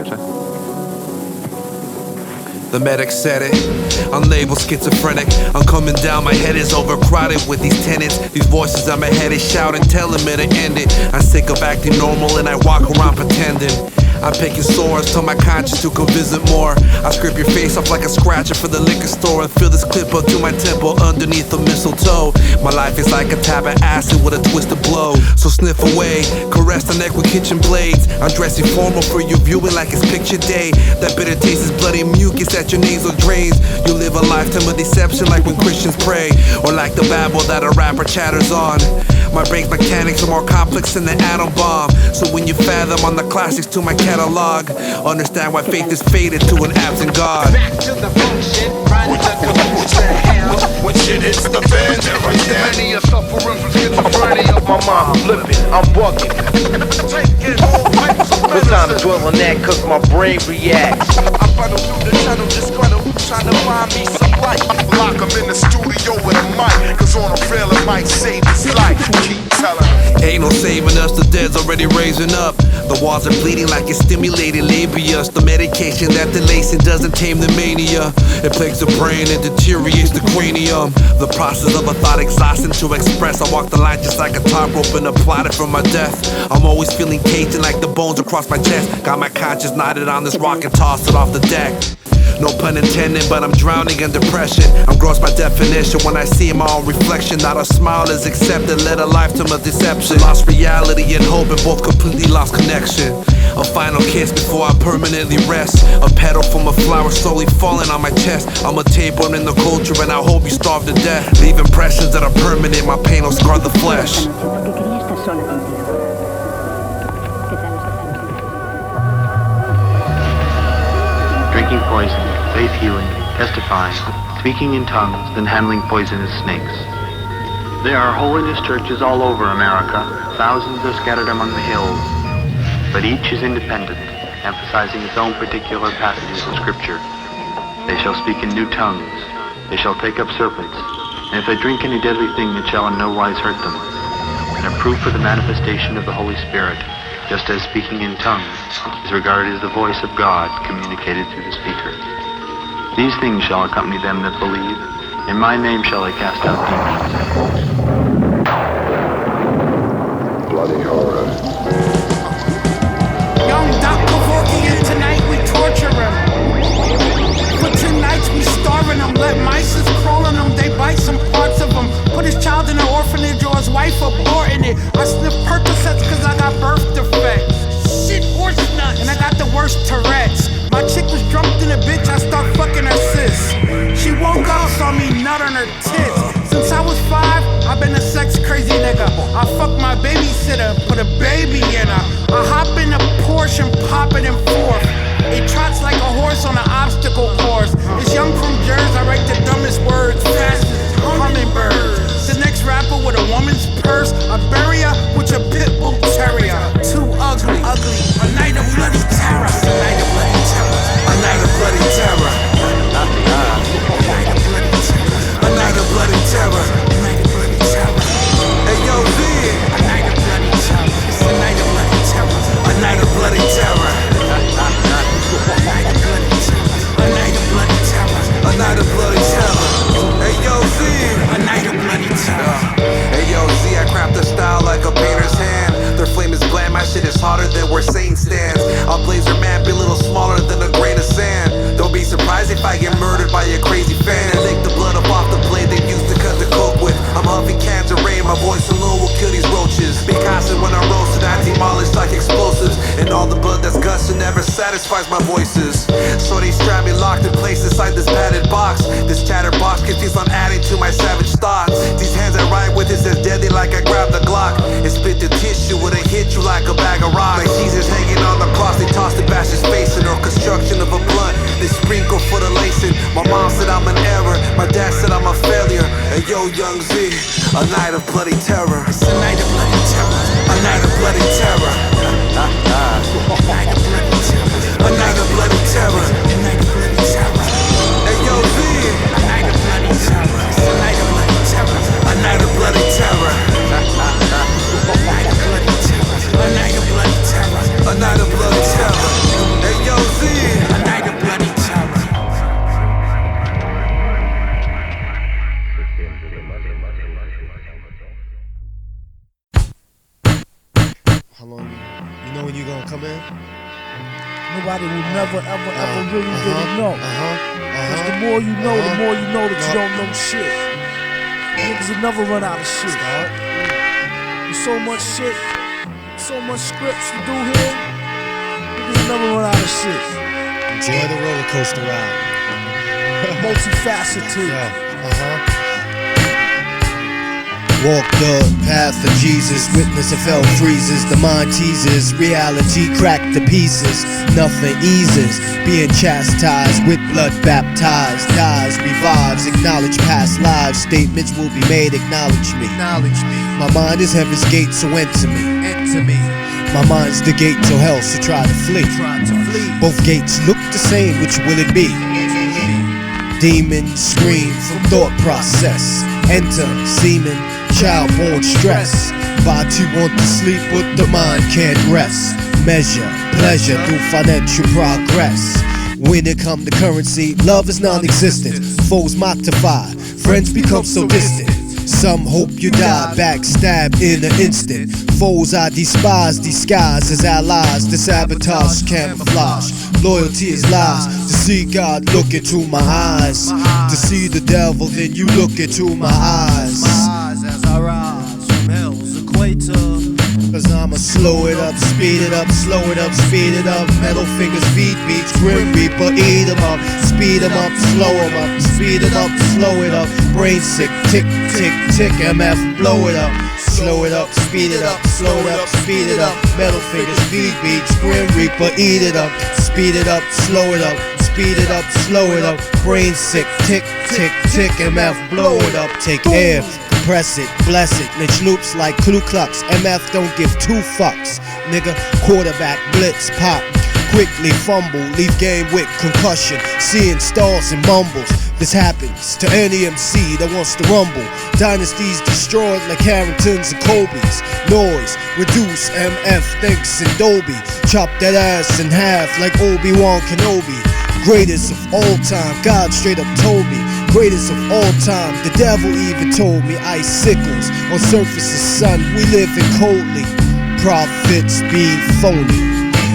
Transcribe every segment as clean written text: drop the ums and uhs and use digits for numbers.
theater. The medic said it, I'm labeled schizophrenic. I'm coming down, my head is overcrowded with these tenants. These voices on my head is shouting, telling me to end it. I'm sick of acting normal and I walk around pretending. I'm picking sores, tell my conscience to go visit more. I scrape your face off like a scratcher for the liquor store and fill this clip up to my temple underneath the mistletoe. My life is like a tab of acid with a twisted blow. So sniff away, caress the neck with kitchen blades. I'm dressing formal for you viewing like it's picture day. That bitter taste is bloody mucus at your nasal drains. You live a lifetime of deception like when Christians pray, or like the babble that a rapper chatters on. My brain's mechanics are more complex than the atom bomb. So when you fathom on the classics to my catalog, understand why faith is faded to an absent God. Back to the function, run the caboose to hell. When shit hits the fan, never again. Many are suffering from schizophrenia. My mind flipping, I'm bugging. Taking all types of No time to dwell on that, cause my brain reacts. I battle through the channel, disgruntled, trying to find me some light. Lock him in the studio with a mic, cause on a rail it might save his life. Keep telling him. Ain't no saving us, the dead's already raising up. The walls are bleeding like it's stimulated labius. The medication that delays it doesn't tame the mania. It plagues the brain and deteriorates the cranium. The process of a thought exhausting to express. I walk the line just like a top rope and applauded for my death. I'm always feeling caged like the bones across my chest. Got my conscience knotted on this rock and tossed it off the deck. No pun intended, but I'm drowning in depression. I'm gross by definition when I see my own reflection. Not a smile is accepted, led a lifetime of deception. Lost reality and hope and both completely lost connection. A final kiss before I permanently rest. A petal from a flower slowly falling on my chest. I'm a tapeworm in the culture and I hope you starve to death. Leave impressions that are permanent, my pain will scar the flesh. Drinking poison, faith healing, testifying, speaking in tongues, then handling poisonous snakes. There are holiness churches all over America. Thousands are scattered among the hills. But each is independent, emphasizing its own particular passages of Scripture. They shall speak in new tongues. They shall take up serpents. And if they drink any deadly thing, it shall in no wise hurt them. And a proof of the manifestation of the Holy Spirit, just as speaking in tongues is regarded as the voice of God communicated through the speaker. These things shall accompany them that believe. In my name shall they cast out demons. Bloody horror. Young Doc Kevorkian, tonight we torture him. For 2 nights we starving him. Let mice crawl on him, they bite some parts of him. Put his child in an orphanage or his wife aborting it. I sniff Percocets cause I got birth defects. Shit, horse nuts. And I got the worst Tourette's. My chick was drunk in a bitch, I start fucking her sis. She woke up, saw me nut on her tits. Since I was 5, I've been a sex crazy nigga. I fuck my babysitter, put a baby in her. I hop in a Porsche and pop it in fourth. It trots like a horse on an obstacle course. It's young from Jersey, I write the dumbest words, fast as hummingbirds. The next rapper with a woman's purse, I bury her with your pit bull terrier. Too ugly, a night of bloody terror. A night of bloody terror. A night of bloody terror. A night of bloody terror. A night of bloody terror. A night of bloody terror. Hey yo, Z. A night of bloody terror. It's a night of bloody terror. A night of bloody terror. A night of bloody terror. A night of bloody terror. A night of bloody terror. Hey yo, Z. A night of bloody terror. Hey yo, Z, I craft a style like a painter's hand. Their flame is bland, my shit is hotter than where Satan stands. I'll blazer man, be a little smaller than a grain of sand. Don't be surprised if I get murdered by a crazy fan and lick the blood up off the blade they used to cut the coke with. I'm huffing cans of rain, my voice alone will kill these roaches. Be constant when I'm roasted, I demolish like explosives. And all the blood that's gushing never satisfies my voices. So they strap me locked in place inside this padded box. This chatterbox confused on adding to my savage thoughts. These hands I write with is as deadly like I grab the Glock and spit the tissue when it hit you like a bag of rocks. Like Jesus hanging on the cross, they tossed the bash his face in, or construction of a blunt. They sprinkle for the lacing. My mom said I'm an error, my dad said I'm a failure. And yo, young Z, a night of bloody terror. It's a night of bloody terror. A night of bloody terror. A night of bloody terror. A night of bloody terror. A night of bloody terror. Hey yo, Z, a night of bloody terror. It's a night of bloody terror. A night of bloody terror. A night of bloody terror. A night of bloody terror. A night of bloody terror. Hey yo, Nobody will never, ever really know. Cause the more you know that you don't know shit. Niggas will never run out of shit. There's so much shit, so much scripts to do here. Niggas will never run out of shit. Enjoy the roller coaster ride. Multifaceted. Walk the path of Jesus, witness of hell freezes, the mind teases, reality cracked to pieces, nothing eases, being chastised with blood baptized, dies, revives, acknowledge past lives, statements will be made, acknowledge me. My mind is heaven's gate, so enter me. My mind's the gate to hell, so try to flee. Both gates look the same, which will it be? Demons scream from thought process, enter semen, child-born stress. Body want to sleep but the mind can't rest. Measure pleasure through financial progress. When it come to currency, love is non-existent. Foes modify, friends become so distant. Some hope you die, backstab in an instant. Foes I despise, disguise as allies. The sabotage camouflage, loyalty is lies. To see God look into my eyes, to see the devil then you look into my eyes. As I rise from hell's equator. Cause I'ma slow it up, speed it up, slow it up, speed it up. Metal fingers, feet beats, Grim Reaper, eat 'em up. Speed 'em up, slow 'em up, speed it up, slow it up. Brain sick, tick, tick, tick, MF, blow it up. Slow it up, speed it up, slow it up, speed it up. Metal fingers, feet beats, Grim Reaper, eat it up. Speed it up, slow it up, speed it up, slow it up. Brain sick, tick, tick, tick, MF, blow it up. Take air, compress it, bless it. Mitch loops like Ku Klux. MF don't give two fucks. Nigga, quarterback, blitz, pop. Quickly fumble, leave game with concussion. Seeing stars and mumbles. This happens to any MC that wants to rumble. Dynasties destroyed like Harringtons and Kobe's. Noise, reduce, MF thinks in Dolby. Chop that ass in half like Obi-Wan Kenobi. Greatest of all time, God straight up told me. Greatest of all time, the devil even told me. Icicles on surfaces, son, we live in coldly. Prophets be phony.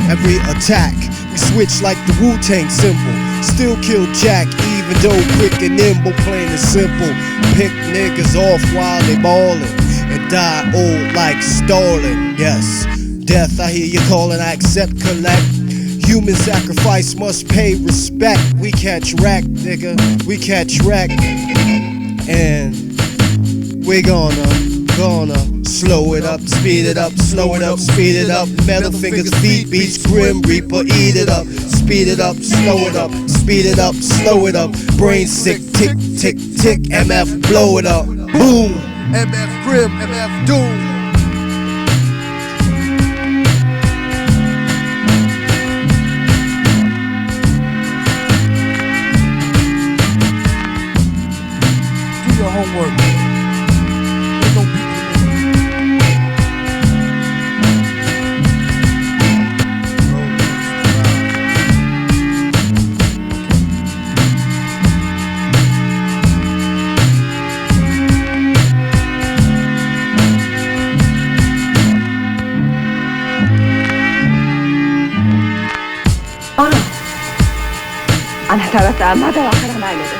Every attack, we switch like the Wu-Tang symbol. Still kill Jack, even though quick and nimble, plain and simple. Pick niggas off while they ballin', and die old like Stalin. Yes, death, I hear you calling, I accept, collect. Human sacrifice must pay respect. We catch wreck, nigga, we catch wreck. And we gonna slow it up, speed it up, slow it up, speed it up. Metal fingers, feet beats, Grim Reaper, eat it up. Speed it up, slow it up, speed it up, slow it up. Brain sick, tick, tick, tick, MF, blow it up. Boom, MF Grimm, MF Doom. Do your homework. There's no people.あなた方はまだわからないのです。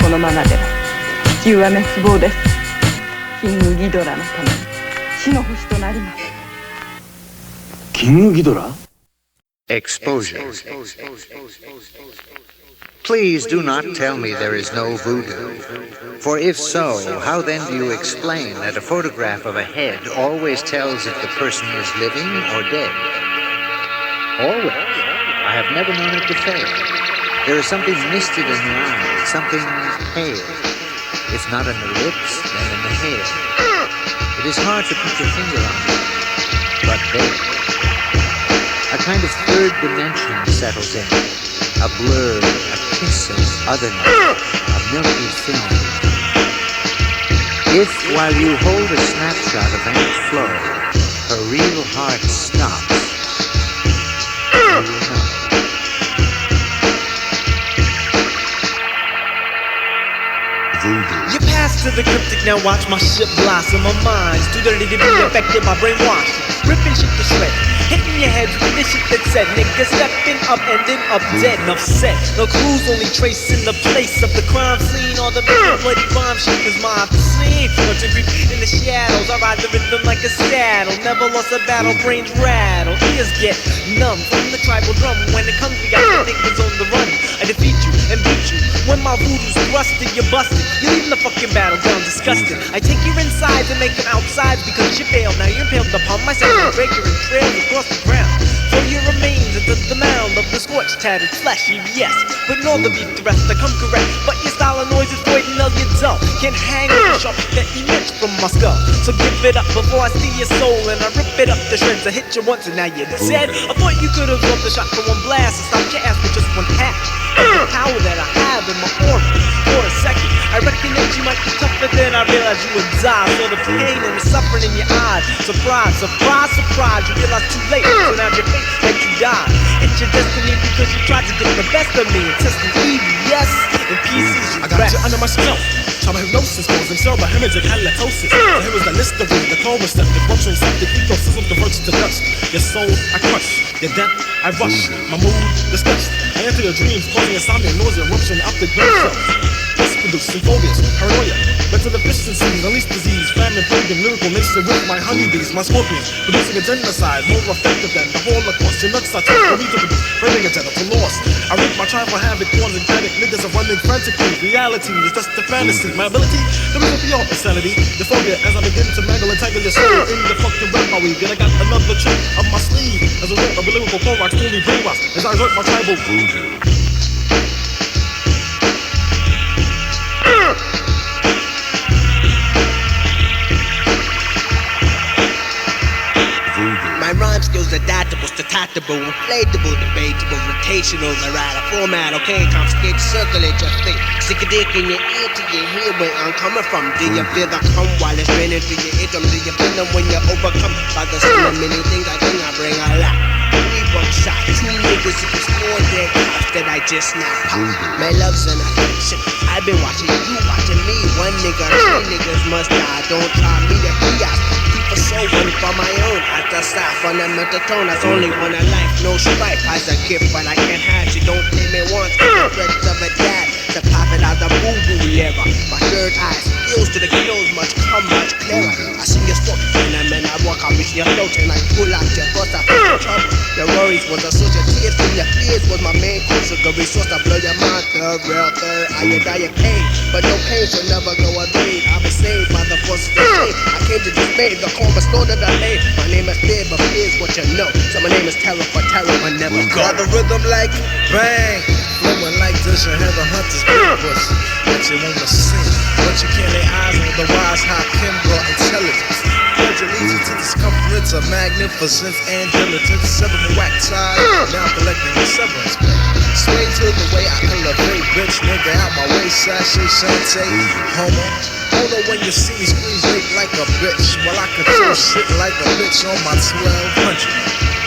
このままでは地球は滅亡です。キングギドラのために死の星となります。キングギドラ? Exposure. Please do not tell me there is no voodoo. For if so, how then do you explain that a photograph of a head always tells if the person is living or dead? Always. I have never known it to fail. There is something misted in the eyes, something pale. If not in the lips, then in the hair. It is hard to put your finger on it, but there. A kind of third dimension settles in. A blur, a kiss of otherness, a milky film. If, while you hold a snapshot of Aunt Flo, her real heart stops, you will know. You pass to the cryptic, now watch my ship blossom. My mind's too dirty to be affected by brainwashing. Ripping shit to shreds. Hitting your heads with the shit that said, nigga stepping up, ending up dead. Enough said. No clues, only tracing the place of the crime scene. All the big bloody rhyme shit is my scene. Watching creep in the shadows, I ride the rhythm like a saddle. Never lost a battle, brains rattle. Ears get numb from the tribal drum. When it comes, we got the niggas on the run. I defeat you and beat you. When my voodoo's thrusted, you're busted. You leave the fucking battleground disgusted. I take your insides and make them outsides because you failed. Now you're impaled upon myself and break your trails across the ground. Throw your remains into the mound of the scorched, tattered flesh, yes. But in all the beef, the rest I come correct. But your style of noise is void and all you're dull. Can't hang with the sharp that emits from my skull. So give it up before I steal your soul and I rip it up to shreds. I hit you once and now you're dead. I thought you could have dropped the shot for one blast and stopped your ass with just one half of the power that I have in my aura. For a second, I recognize you might be tougher than I realized you would die. Saw the pain and the suffering in your eyes. Surprise, surprise, surprise. You realize too late. So now your face that you died. It's your destiny because you tried to get the best of me and test the evil, yes. In pieces, you I got rest. you under my spell. Trauma hypnosis, causing cerebral hemorrhage, halitosis. So here is the listerine, the cold receptive, rupturing septic ecosystem converts to dust. Your soul, I crush. Your death, I rush. My mood, disgust. I enter your dreams, causing insomnia, nausea, eruption, optic brain cells. Thus producing phobias, paranoia, mental deficiencies, unleashed disease, famine, plague, lyrical nature with my honeybees, my scorpions, producing a genocide, more effective than the Holocaust. Your nuts are tough for me to produce, bringing a genital loss. I reap my trial for havoc, causing panic, niggas are running frantically. Reality is just a fantasy. My ability to remove your insanity, the phobia as I begin to mangle and tangle your soul in the fucking web my weave. Then I got another trick up my sleeve as a result of a lyrical Clorox fully brainwashed as I exert my tribal voodoo. My rhyme skills adaptable, statable, inflatable, debatable, rotational, the right format, okay, confiscate, circulate your thing. Stick a dick in your ear till you hear where I'm coming from. Do you feel the cum while it's raining through your eardrum? Do you feel them when you're overcome by the so many things I think I bring a lot? 3 buckshot, 2 niggas who explore their cops that I just now pop. My love's an affection. I've been watching you, watching me. 1 nigga, 3 niggas must die. Don't try me to chaos. For so one for my own, at the style, fundamental tone. That's only one of life, no strife. As a gift, but I can't hide. You don't name it once. The rest of a dad to pop it out the voodoo era. My third eye skills to the kills much come much clearer. I see your stroke, and then I walk out with your throat, and I pull out your bust. I feel the trouble. Your worries was a source of tears from your fears was my main course of the resource to blow your mind. The real third, I die of pain, but no pain shall never go away. I was saved by the force of the faith. I came to dismay the corner store that I made. My name is Fear, but fear's what you know. So my name is Terror, for terror will never go. Got the rhythm like bang, flowing like this. You have a hunter's purpose that you wanna see, but you can't lay eyes on the wise high Kimber intelligence. Pledge allegiance to the circumference of magnificence and diligence. 7 whack tide, now collecting the severance pay. Sway to the way I elevate, bitch, nigga out my way, sashay, shante, homo. Hold on when you see me squeeze weight like a bitch, while I control shit like a bitch on my 1200.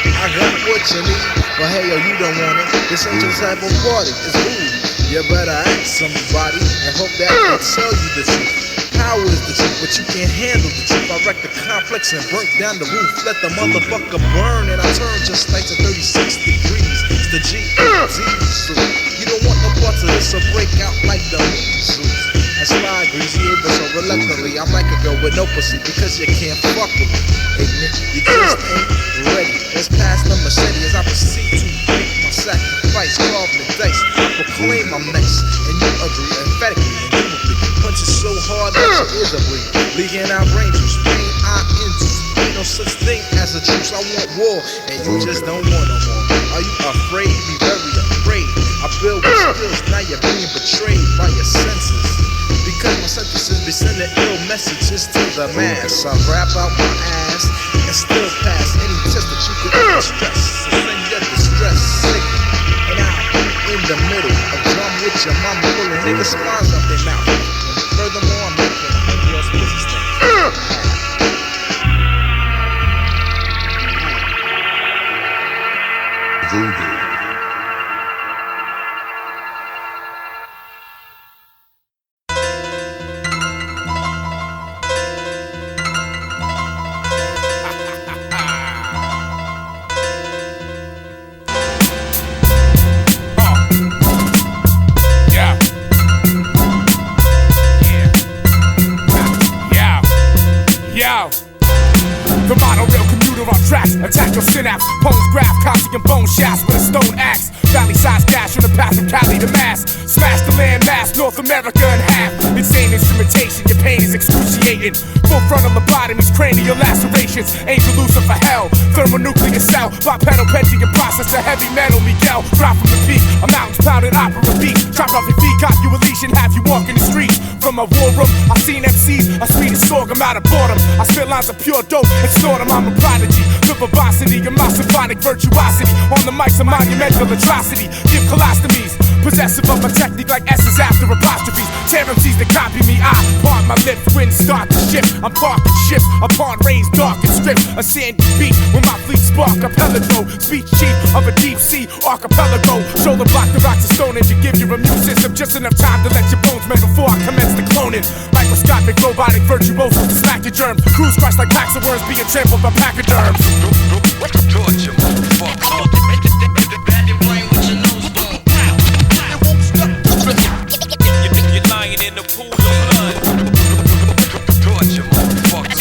I got what you need, but hey yo, you don't want it. This ain't your type of party, it's rude. You better ask somebody and hope that they tell you the truth. Power is the truth, but you can't handle the truth. I wreck the complex and break down the roof. Let the motherfucker burn and I turn just like to 36 degrees. It's the G.O.D. suit. You don't want no parts of this, so break out like the measles. And slide greasy, but so reluctantly, I'm like a girl with no pussy because you can't fuck with me. Ignorant, you just ain't ready. Let's pass the machete as I proceed to make my sacrifice. Carving the dice, I proclaim I'm nice, and you agree emphatically and durably. Punches so hard that your ears are bleeding, leaking out brain juice, pain I induce. Ain't no such thing as a truce. I want war, and you just don't want no more. Are you afraid? Be very afraid. I build with skills, now you're being betrayed by your senses. Because my sentences be sending ill messages to the mass. I rap out my ass and still pass any test that you could ever stress. So send your distress signal, and I'm in the middle of drum with your mama pulling niggas' spines up their mouth. And furthermore, I'm making a girl's pussy stink. Voodoo. raps. Poems, graph, copy and bone shafts with a stone axe. Valley-sized gash on the path from Cali to Mass. Smash the land mass, North America in half. Insane instrumentation, your pain is excruciating. Full frontal lobotomies, cranial lacerations. Angel Lucifer hell, thermonuclear cell. Bipedal Pentium process of heavy metal. Miguel, drop from the peak. A mountain's pounded opera beat. Chop off your feet, cop you a leash and have you walk in the streets. From my war room, I've seen MCs, I sweet as sorghum out of boredom. I spit lines of pure dope and snort them, I'm a prodigy. The verbosity of my symphonic virtuosity. On the mic's a monumental atrocity. Give colostomies, possessive of a technique like S's after apostrophes. Tear MCs that copy me, I part my lips, wind start to shift. I'm parking ships upon rays dark and stripped. A sandy beat when my fleet spark a pelagro. Speech chief of a deep sea archipelago. Shoulder block the rocks of stone and you give your immune system just enough time to let your bones mend before I commence the cloning. Microscopic robotic virtuoso to smack your germs. Cruise crush like packs of worms being trampled by pachyderms. Torture, motherfucker. You're lying in the pool of blood. Torture, motherfucker.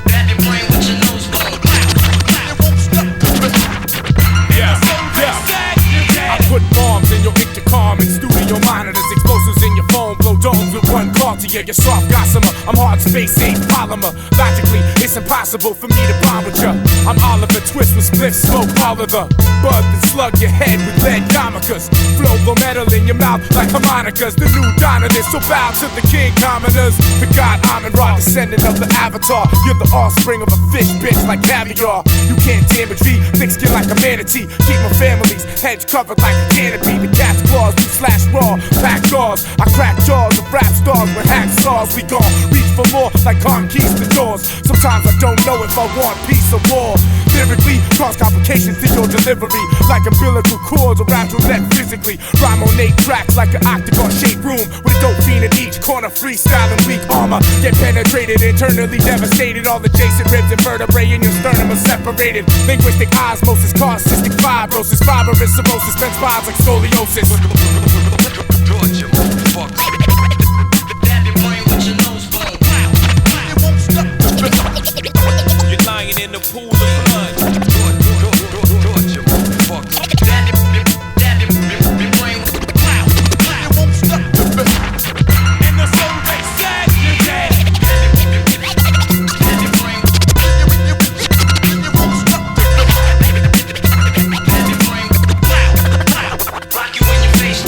Grab your brain with your nose bone. Yeah. I put bombs in your intercom and studio monitors, explosives in your phone, blow domes with one call to you. You're soft gossamer, I'm hard space age polymer. Logically, it's impossible for me to bond with ya. I'm Oliver Twist with split smoke, all of the bud that slug your head with lead yarmulkes. Flow blow metal in your mouth like harmonicas. The new dawn of this, so bow to the king commoners. The god Amun Ra, descendant of the Avatar. You're the offspring of a fish bitch like caviar. You can't damage me, thick skin like a manatee. Keep my family's heads covered like a canopy. The cat's claws, we slash raw, pack jaws. I crack jaws of rap stars with hacksaws. We gon' reach for more like conquistadors. Sometimes I don't know if I want peace or war. Lyrically, cause complications to your delivery. Like umbilical cords or rap roulette physically. Rhyme on 8 tracks like an octagon shaped room. With a dope fiend in each corner, freestyling weak armor. Get penetrated, internally devastated. All adjacent ribs and vertebrae in your sternum are separated. Linguistic osmosis, cause cystic fibrosis. Fibrous cirrhosis, spends bars like scoliosis. Torture, motherfucker. You're lying in the pool of blood. Torture, motherfucker. And the survey said you're dead. Rock you in your face.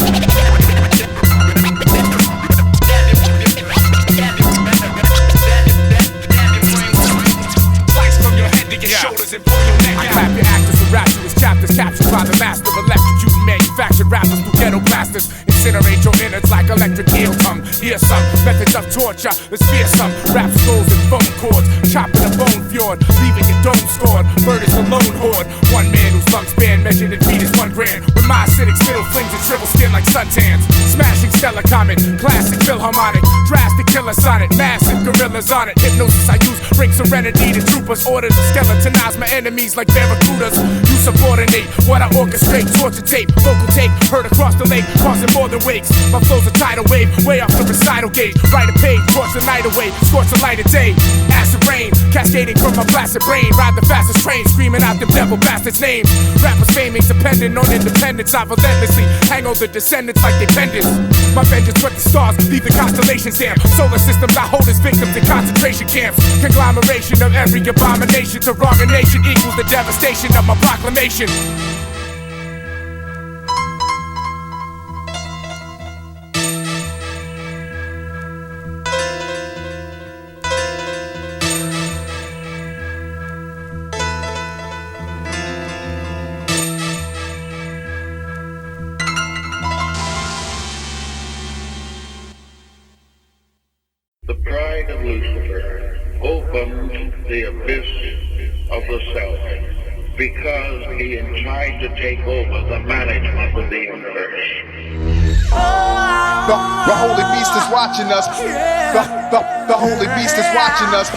I clap your actors and rapturous chapters captured by the master of electrocuting manufactured rappers through ghetto blasters. Incinerate your innards like electric eel tongue. Hear some methods of torture, let's fear some. Rap skulls and phone cords, chopping a bone fjord, leaving your dome scored. Murder's a lone horde. One man whose lung span measured in feet is 1 grand. With my acidic spittle flings and shrivel skin like suntans. Smashing stellar comet, classic philharmonic, drastic killer sonnet, massive gorillas on it. Hypnosis I use, bring serenity to troopers. Orders to skeletonize my enemies like barracudas. You subordinate what I orchestrate, torture tape, vocal tape, heard across the lake, causing more than wakes. My flow's a tidal wave, way off the recital gauge. Write a page, torch the night away, scorch the light of day. Acid rain, cascading from my blasted brain. Ride the fastest train, screaming out them devil bastards' names. Rappers famous, dependent on independence. I relentlessly hang over descendants like they pendants. My vengeance with the stars, leave the constellations damp. Solar systems I hold as victims in concentration camps. Conglomeration of every abomination to wrong a nation equals the devastation of my proclamation. The pride of Lucifer opened the abyss of the self because he tried to take over the management of the universe. The Holy Beast is watching us. The Holy Beast is watching us.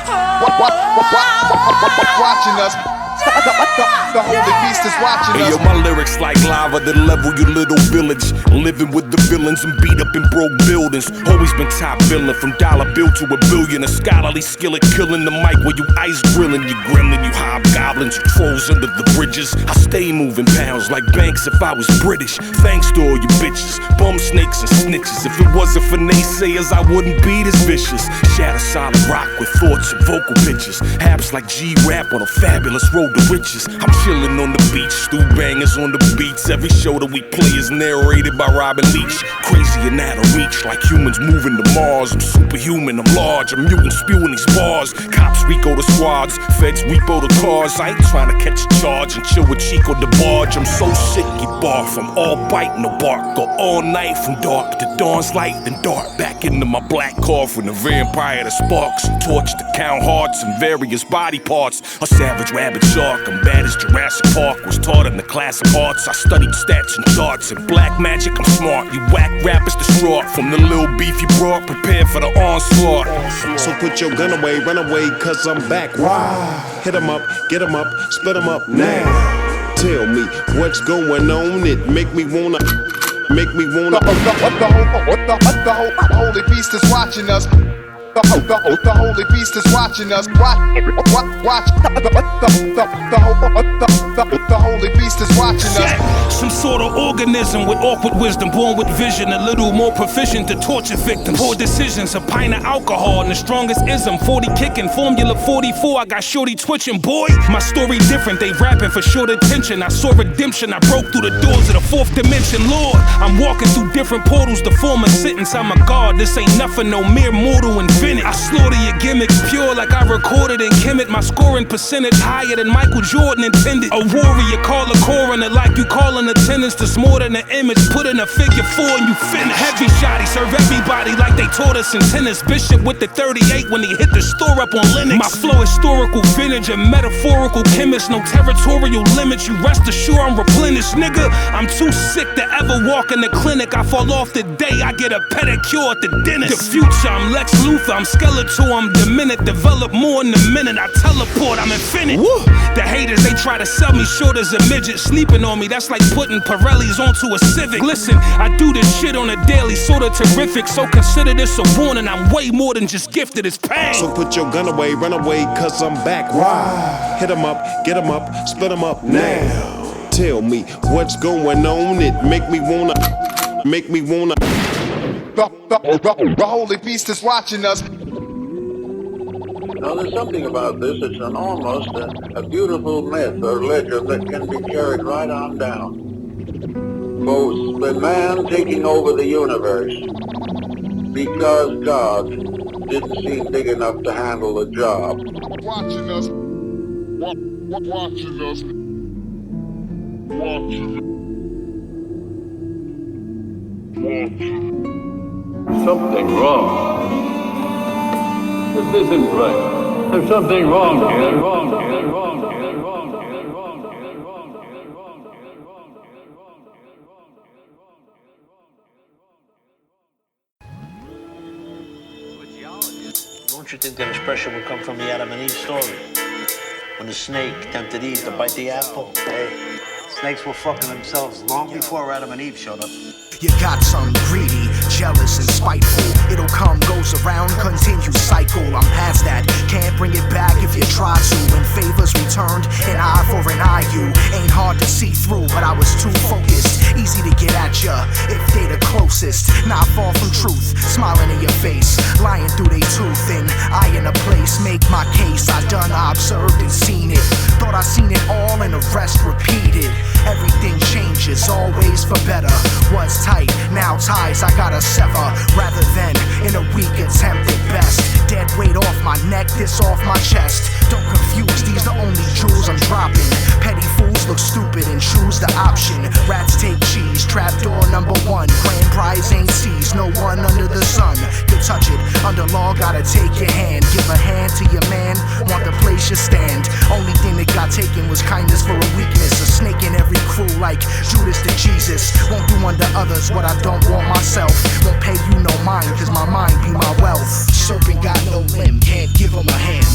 Watching us. The holy beast is watching us. Hey, yo, my lyrics like lava that level your little village. Living with the villains and beat up in broke buildings. Always been top villain from dollar bill to a billion. A scholarly skillet killing the mic while you ice grilling. You gremlin, you hobgoblins, you trolls under the bridges. I stay moving pounds like banks if I was British. Thanks to all you bitches, bum snakes and snitches. If it wasn't for naysayers, I wouldn't be this vicious. Shatter solid rock with thoughts and vocal pitches. Haps like G-Rap on a fabulous road to riches. I'm chilling on the beach, stew bangers on the beats. Every show that we play is narrated by Robin Leach. Crazy and out of reach, like humans moving to Mars. I'm superhuman, I'm large, I'm mutant spewing these bars. Cops Rico the squads, feds repo the cars. I ain't trying to catch a charge and chill with Chico the barge. I'm so sick you barf, I'm all bite no bark. Go all night from dark to dawn's light, then dark. Back into my black coffin, a vampire that sparks. A torch to count hearts and various body parts. A savage rabbit shark, I'm bad as Jurassic Park. Was taught in the class of arts, I studied stats and charts. In black magic, I'm smart, you whack rappers distraught. From the little beef you brought, prepared for the onslaught. So put your gun away, run away, cause I'm back. Wow. Hit 'em up, get 'em up, split 'em up now. Tell me what's going on, it make me wanna. The holy beast is watching us. The holy beast is watching us. Watch. The holy beast is watching us. Some sort of organism with awkward wisdom, born with vision, a little more proficient to torture victims. Poor decisions, a pint of alcohol, and the strongest ism. 40 kicking, Formula 44. I got shorty twitching, boy. My story different. They rapping for short attention. I saw redemption. I broke through the doors of the fourth dimension. Lord, I'm walking through different portals to form a sentence. I'm a god. This ain't nothing, no mere mortal invented. I slaughter your gimmicks pure like I recorded in Kemet. My scoring percentage higher than Michael Jordan intended. A warrior, call a coroner like you calling attendance. That's more than an image. Put in a figure 4 and you finish. Heavy shotty, serve everybody like they taught us in tennis. Bishop with the 38 when he hit the store up on Linux. My flow historical vintage, a metaphorical chemist. No territorial limits. You rest assured I'm replenished, nigga. I'm too sick to ever walk in the clinic. I fall off the day I get a pedicure at the dentist. The future, I'm Lex Luthor. I'm skeletal, I'm diminished. Develop more in a minute. I teleport, I'm infinite. Woo! The haters, they try to sell me short as a midget. Sleeping on me, that's like putting Pirellis onto a Civic. Listen, I do this shit on a daily, sorta terrific. So consider this a warning. I'm way more than just gifted, it's pain. So put your gun away, run away, cause I'm back. Wow. Hit 'em up, get 'em up, split 'em up now. Tell me what's going on, it make me wanna. The holy beast is watching us. Now, there's something about this. It's an almost a beautiful myth or legend that can be carried right on down. Both the man taking over the universe because God didn't seem big enough to handle the job. Watching us. Watching us. Something wrong. This isn't right. There's something wrong here. Don't you think that expression would come from the Adam and Eve story? When the snake tempted Eve to bite the apple? Hey, snakes were fucking themselves long before Adam and Eve showed up. You got some greedy, jealous, and spiteful. It'll come, goes around, continue cycle. I'm past that, can't bring it back if you try to. When favors returned, an eye for an eye. You ain't hard to see through, but I was too focused. Easy to get at ya if they the closest. Not far from truth, smiling in your face, lying through they tooth. And I in a place, make my case. I observed and seen it. Thought I seen it all and the rest repeated. Everything changes, always for better. Was tight, now ties I gotta sever. Rather than in a weak attempt at best. Dead weight off my neck, this off my chest. Don't confuse, these the only jewels I'm dropping. Petty fools look stupid and choose the option. Rats take cheese, trapdoor number 1. Grand prize ain't seized, no one under the sun can touch it. Under law, gotta take your hand. Give a hand to your man, want the place you stand. Only thing that got taken was kindness for a weakness. A snake in every crew like Judas to Jesus. Won't do unto others what I don't want myself. Won't pay you no mind, cause my mind be my wealth. Serpent got no limb, can't give him a hand.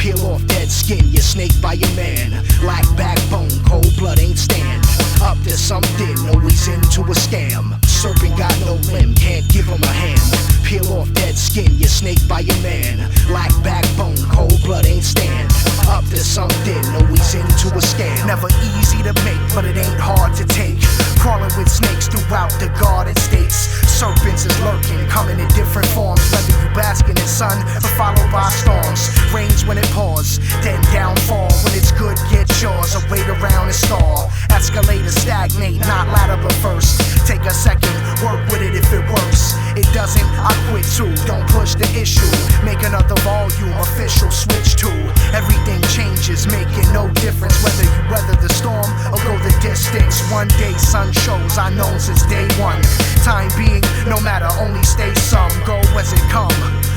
Peel off dead skin, you snake by your man. Lack backbone, cold blood ain't stand. Up to something, always into a scam. Serpent got no limb, can't give him a hand. Peel off dead skin, you snake by your man. Lack backbone, cold blood ain't stand. Up to something, always into a scam. Never easy to make, but it ain't hard to take. Crawling with snakes throughout the Garden States. Serpents is lurking, coming in different forms. Whether you basking in sun or followed by storms. Rains when it pours, then downfall. When it's good, get yours, or wait around and stall. Escalators stagnate, not ladder but first. Take a second, work with it if it works. It doesn't, I quit too, don't push the issue. Make another volume, official switch to. Everything changes, making no difference. Whether you weather the storm or go the distance. One day sun shows, I known since day one. Time being, no matter, only stay some. Go as it come.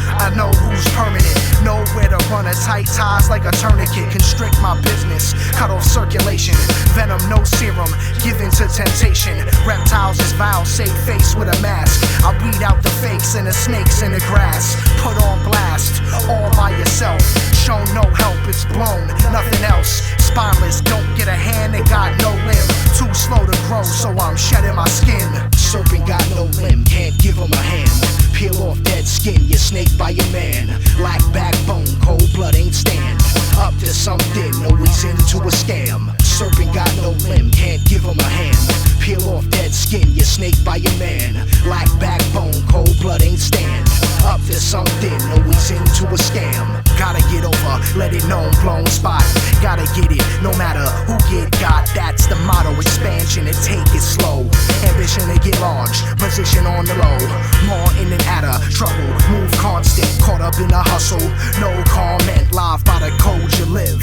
I know who's permanent, know where to run a tight ties like a tourniquet. Constrict my business, cut off circulation. Venom, no serum, given to temptation. Reptiles is vile, save face with a mask. I weed out the fakes and the snakes in the grass. Put on blast, all by yourself. Show no help, it's blown, nothing else. Spineless, don't get a hand, it got no limb. Too slow to grow, so I'm shedding my skin. Serpent got no limb, can't give him a hand. Peel off dead skin, you snake by your man. Lack backbone, cold blood ain't stand. Up to something, always into a scam. Serpent got no limb, can't give him a hand. Peel off dead skin, you snake by your man. Lack backbone, cold blood ain't stand. Up to something, always into a scam. Gotta get over, let it known, blown spot. Gotta get it, no matter who get got. That's the motto, expansion and take it slow. Ambition to get large, position on the low. More in and out of trouble, move constant. Caught up in a hustle, no comment. Live by the code you live.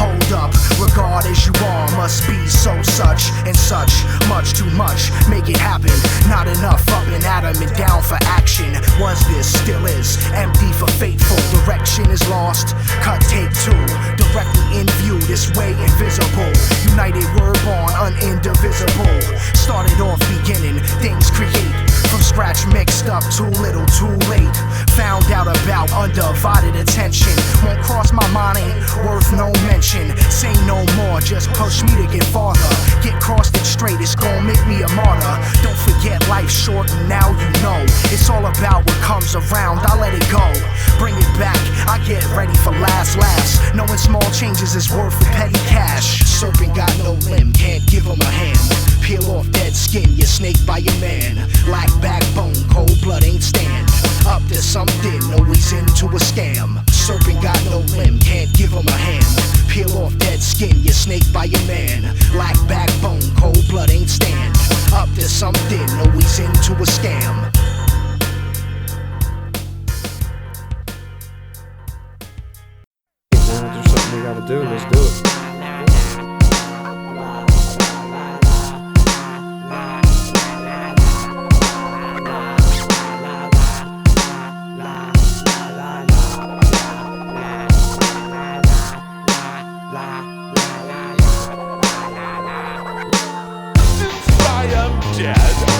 Hold up, regard as you are. Must be so such and such. Much too much, make it happen. Not enough up and at 'em and down for action. Was this, still is, empty for faithful. Direction is lost, cut take two. Directly in view, this way invisible. United we're born, unindivisible. Started off beginning, things create. From scratch mixed up, too little, too late. Found out about undivided attention. Won't cross my mind, ain't worth no mention. Say no more, just push me to get farther. Get crossed it straight, it's gon' make me a martyr. Don't forget life's short and now you know. It's all about what comes around, I let it go. Bring it back, I get ready for last laughs. Knowing small changes is worth the petty cash. Serpent got no limb, can't give him a hand. Peel off dead skin, you snake by your man. Lack backbone, cold blood ain't stand. Up to something, always into a scam. Serpent got no limb, can't give him a hand. Peel off dead skin, you snake by your man. Lack backbone, cold blood ain't stand. Up to something, always into a scam. There's something we gotta do, let's do it.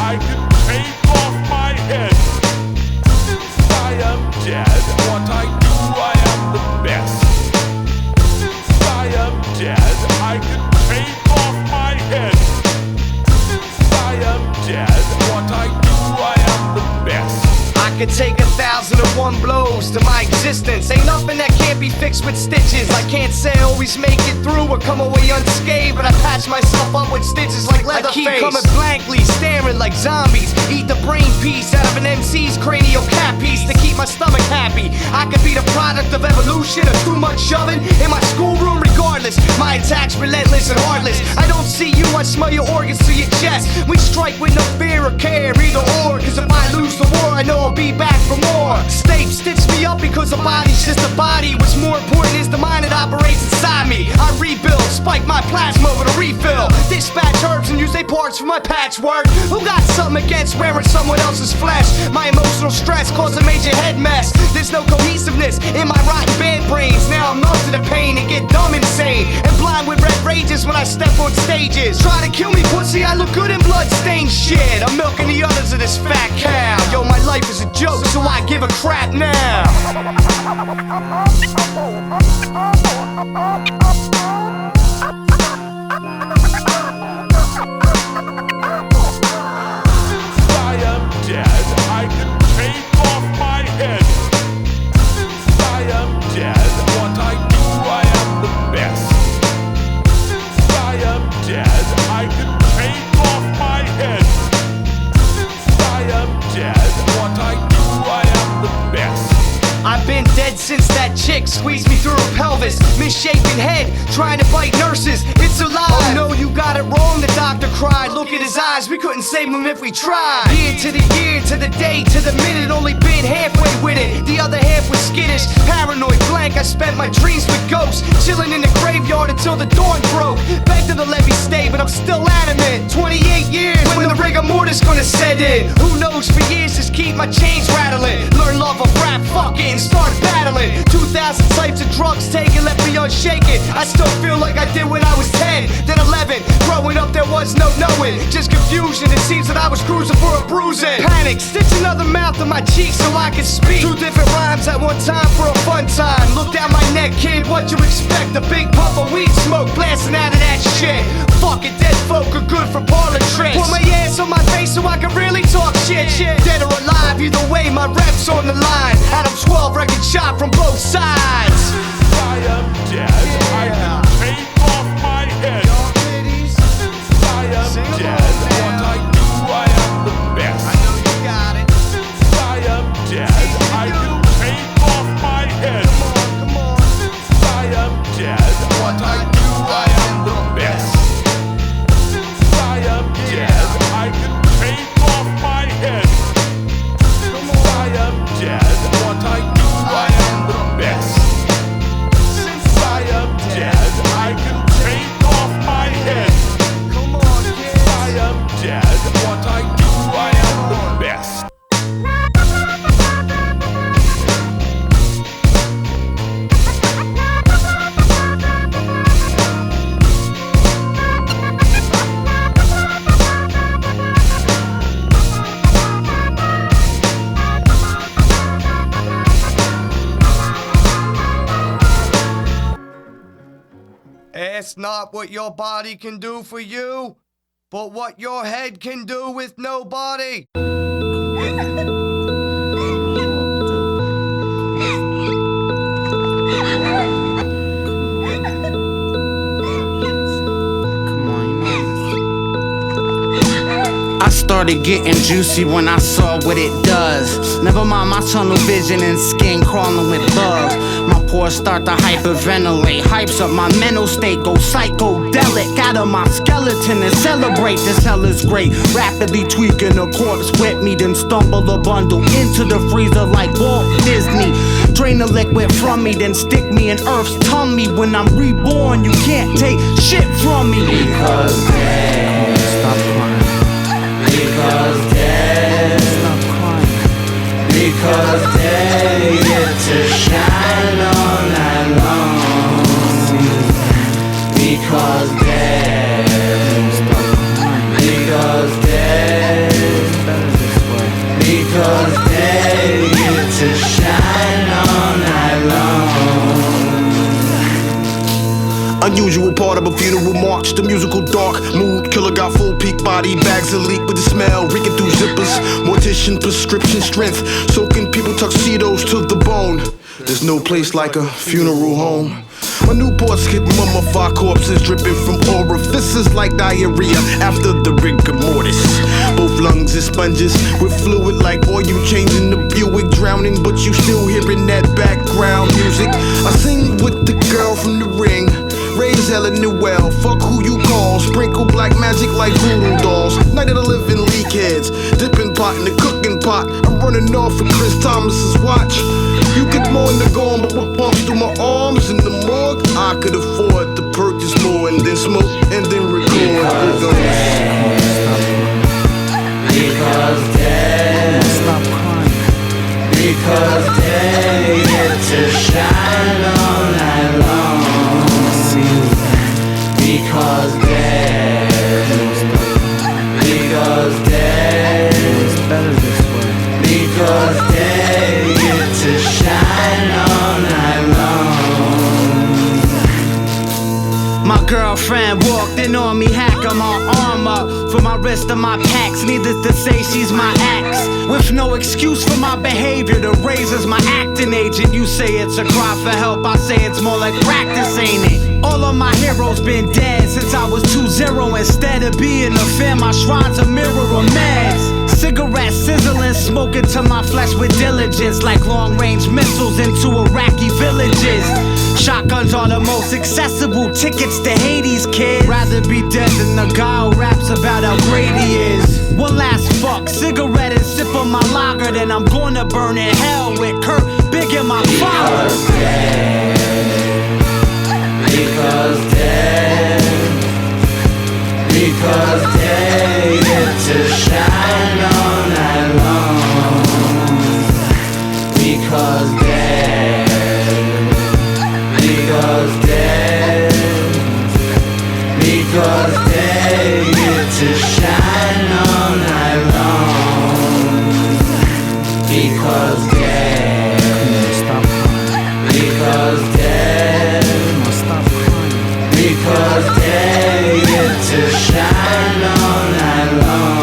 I can take off my head. Since I am dead, what I do, I am the best. Since I am dead, I can take off my head. Since I am dead, what I do, I am the best. I could take 1,001 blows to my existence. Ain't nothing that can't be fixed with stitches. I can't say I always make it through or come away unscathed, but I patch myself up with stitches like Leatherface. I keep coming blankly, staring like zombies. Eat the brain piece out of an MC's cranial cap piece to keep my stomach happy. I could be the product of evolution or too much shoving in my schoolroom regardless. My attacks relentless and heartless. I don't see you, I smell your organs through your chest. We strike with no fear or care, either or. Cause if I lose the war, I know I'll be back for more. Stay stitch me up because a body's just a body. What's more important is the mind that operates inside me. I rebuild, spike my plasma with a refill. Dispatch herbs and use their parts for my patchwork. Who got something against wearing someone else's flesh? My emotional stress caused a major head mess. There's no cohesiveness in my rotten bad brains. Now I'm numb to the pain and get dumb insane and blind with red rages when I step on stages. Try to kill me, pussy, I look good in blood-stained shit. I'm milking the others of this fat cow. Yo, my life is a joke, so I give a crap now. Since that chick squeezed me through her pelvis, misshapen head, trying to bite nurses, it's a lie. Oh no, you got it wrong, the doctor cried. Look at his eyes, we couldn't save him if we tried. Year, to the day, to the minute, only been halfway with it. The other half was skittish, paranoid, blank. I spent my dreams with ghosts, chilling in the graveyard until the dawn broke. Back to the levee stay, but I'm still adamant. 28 years, when the rigor mortis gonna set in. Who knows, for years, just keep my chains rattling. Learn love of rap, fuck it, and start battling. 2,000 types of drugs taken, left me unshaken. I still feel like I did when I was 10, then 11. Growing up there was no knowing, just confusion. It seems that I was cruising for a bruising. Panic, stitch another mouth in my cheek so I can speak. 2 different rhymes at one time for a fun time. Look down my neck, kid, what you expect? A big puff of weed smoke blasting out of that shit. Fuck it, dead folk are good for parlor tricks. Put my ass on my face so I can really talk shit. Dead or alive, either way, my rep's on the line. Adam 12 record shot from both sides. I am dead. I can take off my head. I am dead. What I do, I am the best. I know you got it. I am dead. I can take off my head. Come on. I am dead. What I do, I am the best. I am dead. I can take off my head. I am dead. What I do, I am the best. I am dead. I can take off my head. Come on, kids. I am dead. What I do, I am the best. It's not what your body can do for you, but what your head can do with nobody. I started getting juicy when I saw what it does. Never mind my tunnel vision and skin crawling with bugs. My pores start to hyperventilate, hypes up my mental state, go psychedelic out of my skeleton and celebrate. This hell is great. Rapidly tweaking a corpse with me, then stumble a bundle into the freezer like Walt Disney. Drain the liquid from me, then stick me in Earth's tummy. When I'm reborn, you can't take shit from me. Because dead. Stop crying. Because dead. Stop crying. Because they get to shine all night long. Because dead. Stop crying. Because dead. Because they get to shine all night long. Unusual part of a funeral march, the musical dark mood killer got full peak body bags of leak with the smell reeking through zippers. Mortician prescription strength, soaking people tuxedos to the bone. There's no place like a funeral home. My Newports get mummified corpses dripping from orifices like diarrhea after the rigor mortis. Both lungs is sponges with fluid like oil changing the Buick, drowning, but you still hearing that background music. I sing with the girl from the ring. Raise Ellen Newell, fuck who you call. Sprinkle black magic like voodoo dolls. Night of the living leak heads, dipping pot in the cooking pot. I'm running off of Chris Thomas's watch. You could mourn the gone, but what pumps through my arms in the morgue? I could afford to purchase more and then smoke and then record. Because dead. Stop crying. Because they get to shine all night long. Because dead. Because dead. It's better this way. Because they get to shine on. for my wrist or my packs. Needless to say, she's my axe. With no excuse for my behavior, the razor's my acting agent. You say it's a cry for help, I say it's more like practice, ain't it? All of my heroes been dead since I was 2-0. Instead of being a fan, my shrine's a mirror of meds. Cigarettes sizzling, smoking to my flesh with diligence, like long-range missiles into Iraqi villages. Shotguns are the most accessible tickets to Hades, kid. Rather be dead than the guy who raps about how Brady is. One last fuck, cigarette and sip on my lager, then I'm gonna burn in hell with Kurt Big in my father. Because they get to shine all night long. Because they get to shine all night long. Because they get to shine all night long. Because they get to shine all night long.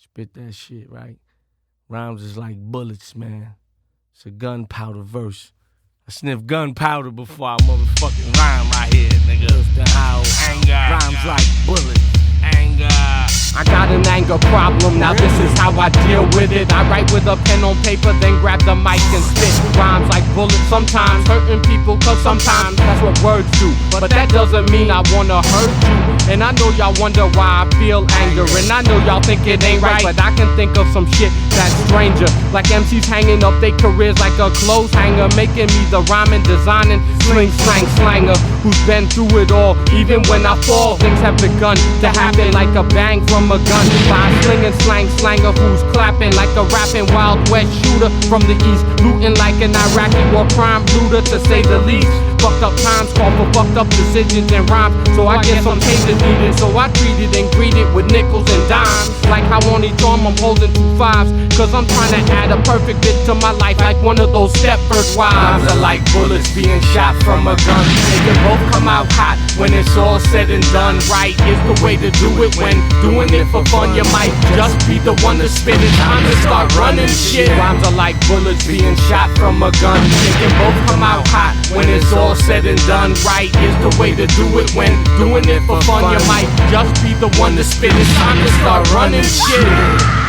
Spit that shit, right? Rhymes is like bullets, man. It's a gunpowder verse. I sniff gunpowder before I motherfucking rhyme right here, nigga. The Howl, anger. Rhymes like bullets, anger. I got an anger problem, now this is how I deal with it. I write with a pen on paper, then grab the mic and spit rhymes like bullets. Sometimes hurting people, cause sometimes that's what words do. But that doesn't mean I wanna hurt you. And I know y'all wonder why I feel anger. And I know y'all think it ain't right, but I can think of some shit that's stranger. Like MCs hanging up their careers like a clothes hanger, making me the rhyming, designing, sling, slang, slanger, who's been through it all. Even when I fall, things have begun to happen like a bang from a gun. By a slinging slang slanger who's clapping like a rapping Wild West shooter from the east, looting like an Iraqi war crime looter, to say the least. Fucked up times call for fucked up decisions and rhymes, so I get some changes needed. So I treat it and greet it with nickels and dimes. Like how on each arm I'm holding 2 5s, cause I'm trying to add a perfect bit to my life, like one of those Stepford wives. Rhymes are like bullets being shot from a gun. They can both come out hot when it's all said and done. Right is the way to do it. When doing it for fun, you might just be the one to spit it. Time to start running shit. Rhymes are like bullets being shot from a gun. They can both come out hot when it's all said and done. Right is the way to do it. When doing it for fun, you might just be the one to spit it. Time to start running shit.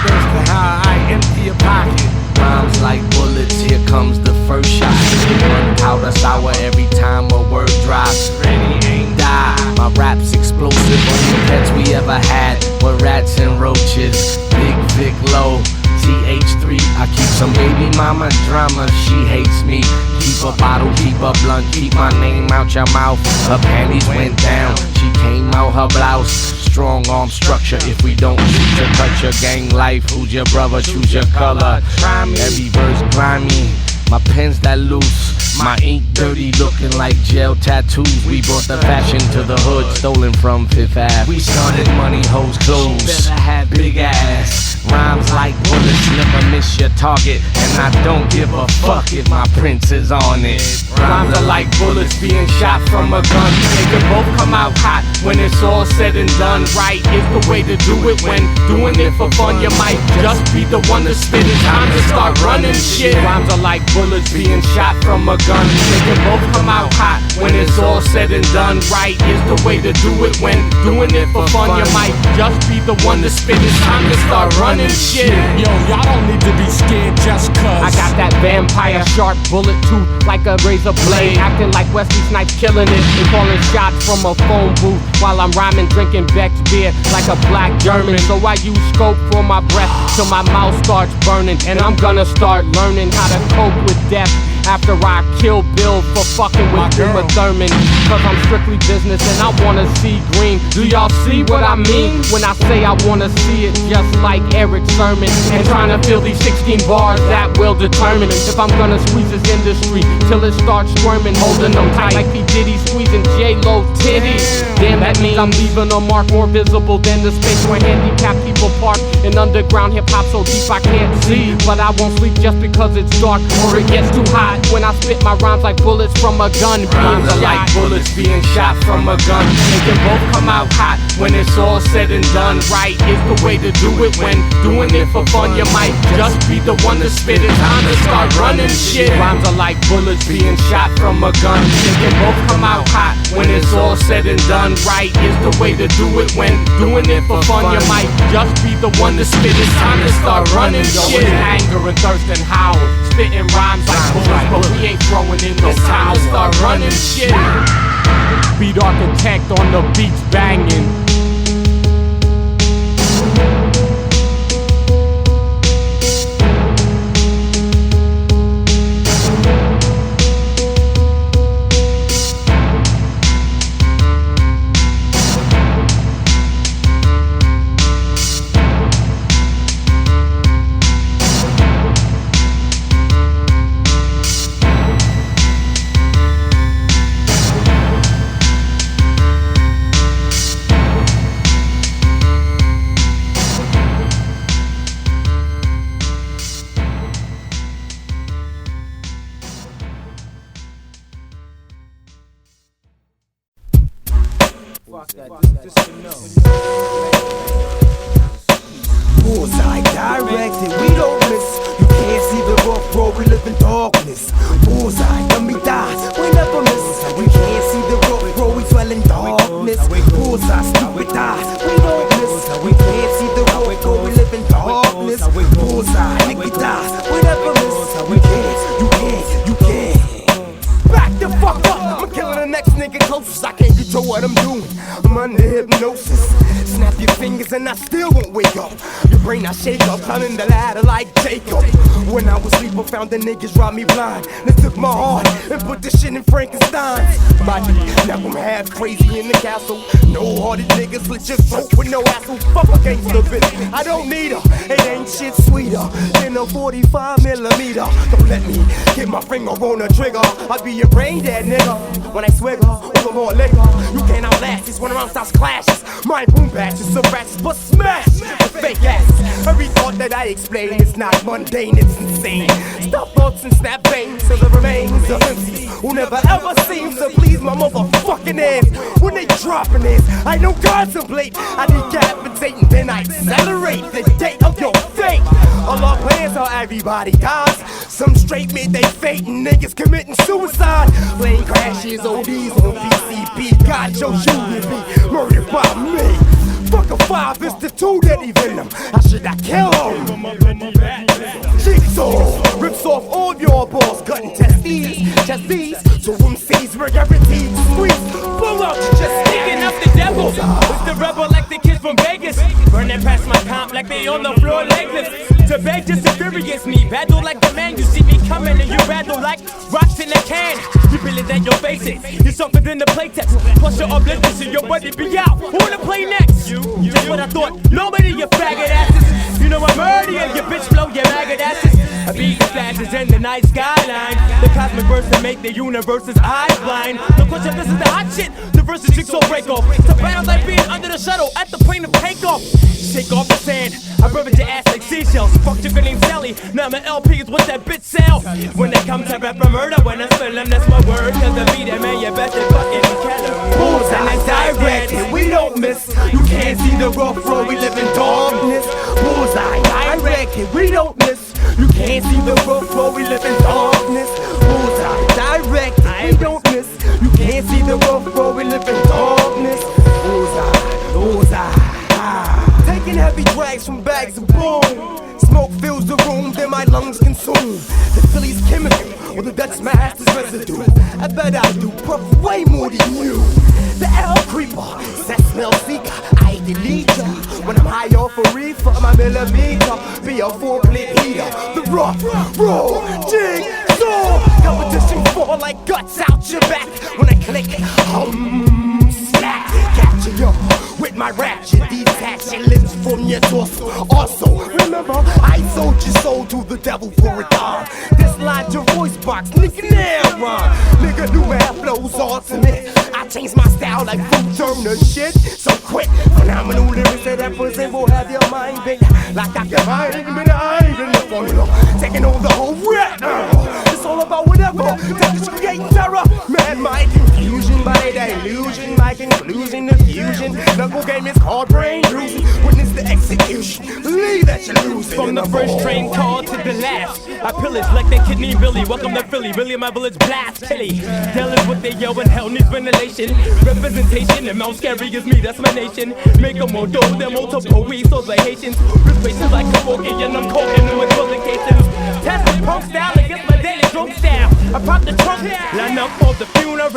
That's the how I empty a pocket. Rhymes like bullets, here comes the first shot. Gunpowder sour every time a word drops. Ready, aim, die. My rap's explosive. Only pets we ever had were rats and roaches. Big Vic low, TH3. I keep some baby mama drama, she hates me. Keep a bottle, keep a blunt, keep my name out your mouth. Her panties went down, she came out her blouse. Strong arm structure, if we don't shoot you, cut your gang life. Who's your brother, choose your color. Every verse grimy, my pen's that loose. My ink dirty, looking like gel tattoos. We brought the fashion to the hood, stolen from Fifth Ave. We started money, hoes, clothes. Better have big ass. Rhymes like bullets, never miss your target. And I don't give a fuck if my prince is on it. Rhymes are like bullets being shot from a gun. They can both come out hot when it's all said and done. Right is the way to do it. When doing it for fun, you might just be the one to spit it. Time to start running shit. Rhymes are like bullets being shot from a gun. They can both come out hot when it's all said and done. Right is the way to do it. When doing it for fun, you might just be the one to spit it. Time to start running shit. Yo, y'all don't need to be you scared just cuz. I got that vampire sharp bullet tooth like a razor blade. Acting like Wesley Snipes killing it and calling shots from a phone booth while I'm rhyming, drinking Beck's beer like a black German. So I use scope for my breath till my mouth starts burning. And I'm gonna start learning how to cope with death after I kill Bill for fucking with Uma Thurman. Cause I'm strictly business and I wanna see green. Do y'all see what I mean when I say I wanna see it just like Eric Sermon? And trying to fill these 16 bars that will determine if I'm gonna squeeze this industry till it starts squirming, holding them tight like P. Diddy squeezing J-Lo titties. Damn, that means I'm leaving a mark more visible than the space where handicapped people park in underground hip-hop so deep I can't see. But I won't sleep just because it's dark or it gets too hot. When I spit my rhymes like bullets from a gun. Rhymes are like bullets being shot from a gun. They can both come out hot when it's all said and done. Right is the way to do it. When doing it for fun, you might just be the one to spit. It's time to start running shit. Rhymes are like bullets being shot from a gun. They can both come out hot when it's all said and done. Right is the way to do it. When doing it for fun, you might just be the one to spit. It's time to start running shit. Anger and Thirstin, Howl, spitting rhymes like bullets. But we ain't throwing in no time to start running shit. Beat architect on the beats banging. Bullseye directed, we don't miss. You can't see the rough road, we live in darkness. Bullseye, dummy dies, we never miss. We can't see the rough road, we dwell in darkness. Bullseye, stupid dies, we don't miss. We can't see the rough road, we live in darkness. Bullseye, nigga dies, we never miss. You can't. Back the fuck up, I'm killing the next nigga closest. I can't control what I'm doing, I'm under hypnosis. Snap your fingers and I still won't wake up. Your brain I shake up, climbing the ladder like Jacob. When I was asleep I found the niggas robbed me blind. They took my heart and put the shit in Frankenstein's body. Now I'm half crazy in the castle. No hearted niggas slit your throat with no asshole. Fuck a gangster bitch, I don't need her. It ain't shit sweeter than a 45mm. Don't let me get my finger on the trigger. I'll be your brain dead nigga. When I swigger, all more liquor. You can't outlast this when around starts clashes. My boom batches of rats, but smash the fake asses. Every thought that I explain is not mundane, it's insane. Stop thoughts and snap veins till the remains of MCs who never ever seems to please my motherfucking ass. When they dropping this, I don't contemplate. I decapitate and then I accelerate the date of your fate. All our plans are everybody dies. Some straight mid they fate and niggas committing suicide. Plane crashes, ODs on PCP. God chose you to be murdered by me. Fuck a 5, it's the 2 that he venom. How should I kill him? Jigsaw rips off all your balls, cutting testes. So MCs were guaranteed to squeeze. Blow out your chest. Sneaking up the devil. It's the rebel like the kids from Vegas. Burning past my comp like they on the floor legless. To beg just infuriates me. Battle like the man, you see me coming and you rattle like rocks in a can. You feel it at your faces. You're softer than the playtext. Plus you're oblivious and your buddy be out. Who wanna play next? Just what I thought. Nobody you faggot asses. You know I'm murder and your bitch blow your maggot asses. I beat the flashes in the night skyline. The cosmic burst to make the universe's eyes blind. No question, this is the hot shit. The versus jigsaw break off. To bounce like being under the shuttle at the plane of takeoff. Shake off the sand. I rubbed your ass like seashells. Fuck your name Sally. Now my LP is what that bitch sell. When it comes to rap for murder, when I spill them, that's my word. Cause the beat that man, you best to fucking catch him. Bullseye directed, we don't miss. You can't see the rough road, we live in darkness. Bullseye directed, we don't miss. You can't see the rough road, we live in darkness. Bullseye directed, we don't miss. You can't see the rough road, we live in darkness. Bullseye. Taking heavy drags from bags of boom. Smoke fills the room, then my my lungs consume the Philly's chemical or the Dutch master's residue. I bet I do puff way more than you. The L creeper, sex smell seeker, I delete ya. When I'm high off a reefer, my millimeter be a 4-click heater. The rough, raw, jig, saw. Competition fall like guts out your back. When I click, smack, capture you with my ratchet, detach your limbs from your torso. Also, remember, I sold your soul to the devil for a dime. Dislodge your voice box, nigga now rhyme. Nigga, new math flows ultimate. I changed my style like food turner shit. So quick, phenomenal lyrics that represent will have your mind big. Like I can mind, but I ain't in the formula. Taking over the whole rap. It's all about whatever. That is creating terror. Man, my confusion by the illusion. My conclusion, the fusion. Knuckle game is called brain bruising. Witness the execution. Believe that you're losing. From the first train call to the last, I pillage like that kidney Billy. Welcome to Philly. Really, my village blast Tilly. Telling what they yell and hell needs ventilation. Representation and Mount Scary is me, that's my nation. Make them more dope than multiple weeks, so the Haitians. Replaces like Kabuki and I'm cooking with publications. Test the punk style against my daily drunk style. I pop the trunk, line up for the funeral. I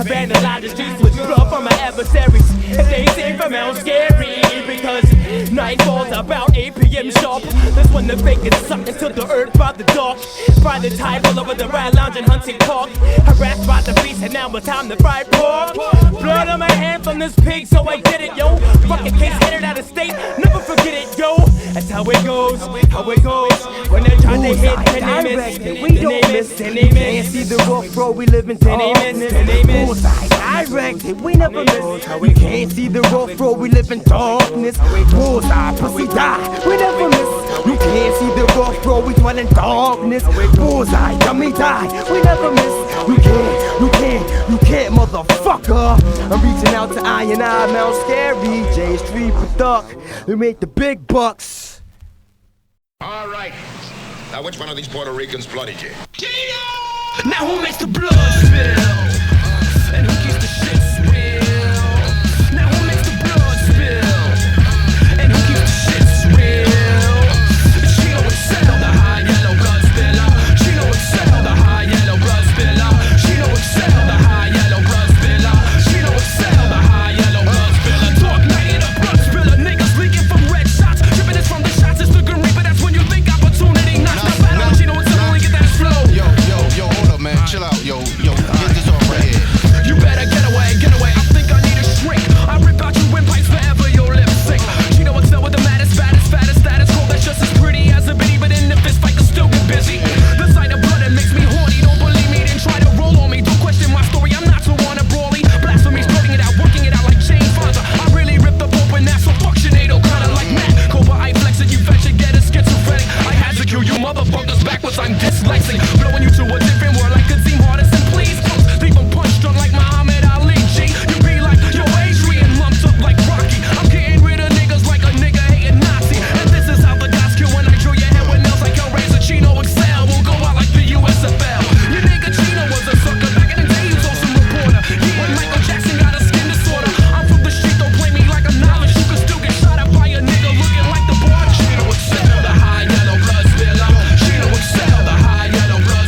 vandalize the streets with blood from my adversaries. And they say from Mount Scary because night falls about 8 p.m. sharp. That's when the fake is sucked into the earth by the dark. By the tide, all over the ride lounge in Hunting Park. Harassed by the beast and now it's time to fry pork. Blood on my hand from this pig, so I did it, yo. Fucking case headed out of state, never forget it, yo. That's how it goes, how it goes. When they try to hit, and they miss, we don't miss, and they can't see the rough road we live in. Bullzeye, directed, we never miss. We can't see the rough road we live in darkness. Bullseye, pussy die, we never miss. You can't see the rough road we dwell in darkness. Bullseye, dummy die, we never miss. You can't, motherfucker. I'm reaching out to I and I, Mount Scary, J Street Product. We make the big bucks. All right. Now, which one of these Puerto Ricans blooded you? Chino! Now who makes the blood spill? And who keeps the shit real? Now who makes the blood spill? And who keeps the shit real? Chino excel, the high yellow blood spiller. Chino excel, the high yellow blood spiller. Chino excel, the high yellow blood spiller. Chino excel, the high yellow blood spiller. Dark night in a blood spiller. Niggas leaking from red shots. Dripping it from the shots, it's the Grimm, but that's when you think opportunity knocks the battle. Chino excel, only get that flow. Yo, hold up, man. Chill out, yo, get this off right here. You better get away, I think I need a shrink. I rip out your windpipes forever, your lips sink. Chino excel with the maddest, fattest status quo that's just as pretty as a bitty, but in the fist fight can still get busy. The sight of blood, it makes me horny. Don't believe me, then try to roll on me. Don't question my story, I'm not so on a brawly. Blasphemies, putting it out, working it out like Jane Fonda. I really ripped up open, that's so functionado, kinda like Matt. Cobra, I flex it, you fetch it, get a schizophrenic. I had to kill you motherfuckers backwards, I'm dyslexic. Blowing you to a different world like could seem hardest and please. Leave them punched drunk like Muhammad Ali, G. You be like, yo, Adrian, lumped up like Rocky. I'm getting rid of niggas like a nigga hating Nazi. And this is how the guys kill when I drill your head with nails like Hellraiser. Chino excel, we'll go out like the USFL. Your nigga Chino was a sucker back in the day, he was also a reporter. He when Michael Jackson got a skin disorder. I'm from the street, don't play me like a novice. You can still get shot at by a nigga looking like the border. Chino excel, the high yellow blood spiller. Chino excel, the high yellow blood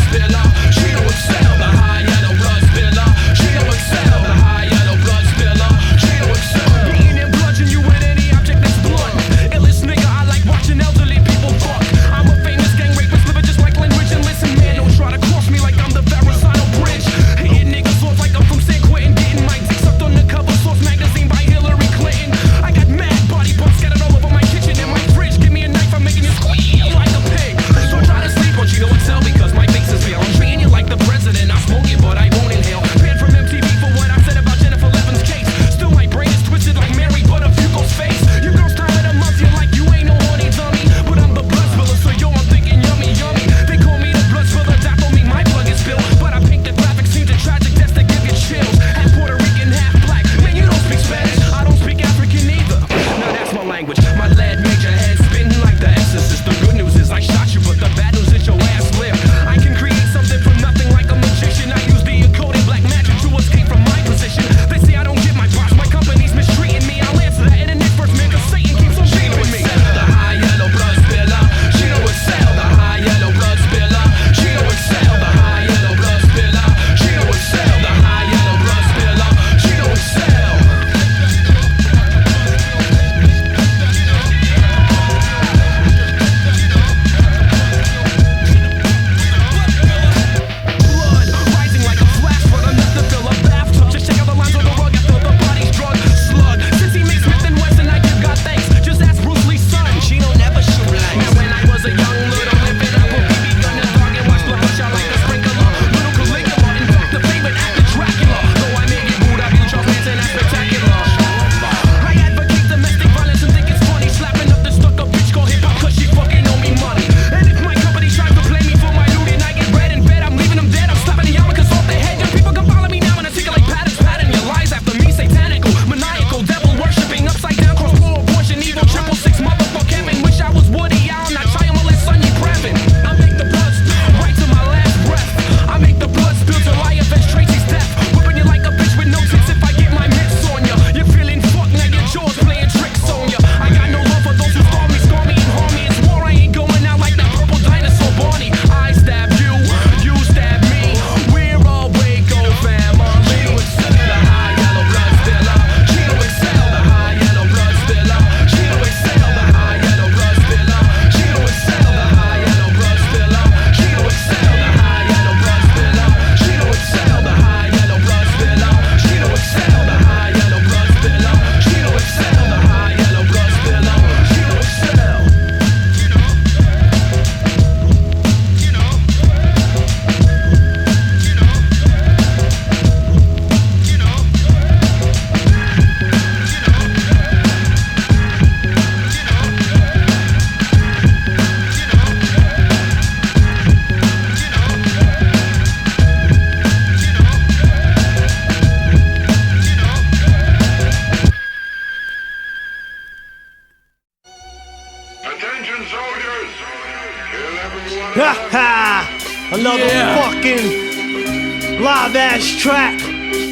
Ha ha! Another fucking live ass track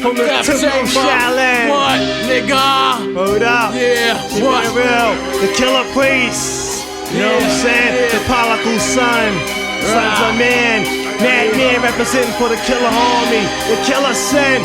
from the Temple Shaolin. What, nigga? Hold up. Yeah, what? Real. The Killer Priest. You know what I'm saying? The prodigal son. Sons of man. Madman representing for the Killer Army. The Killer Sin.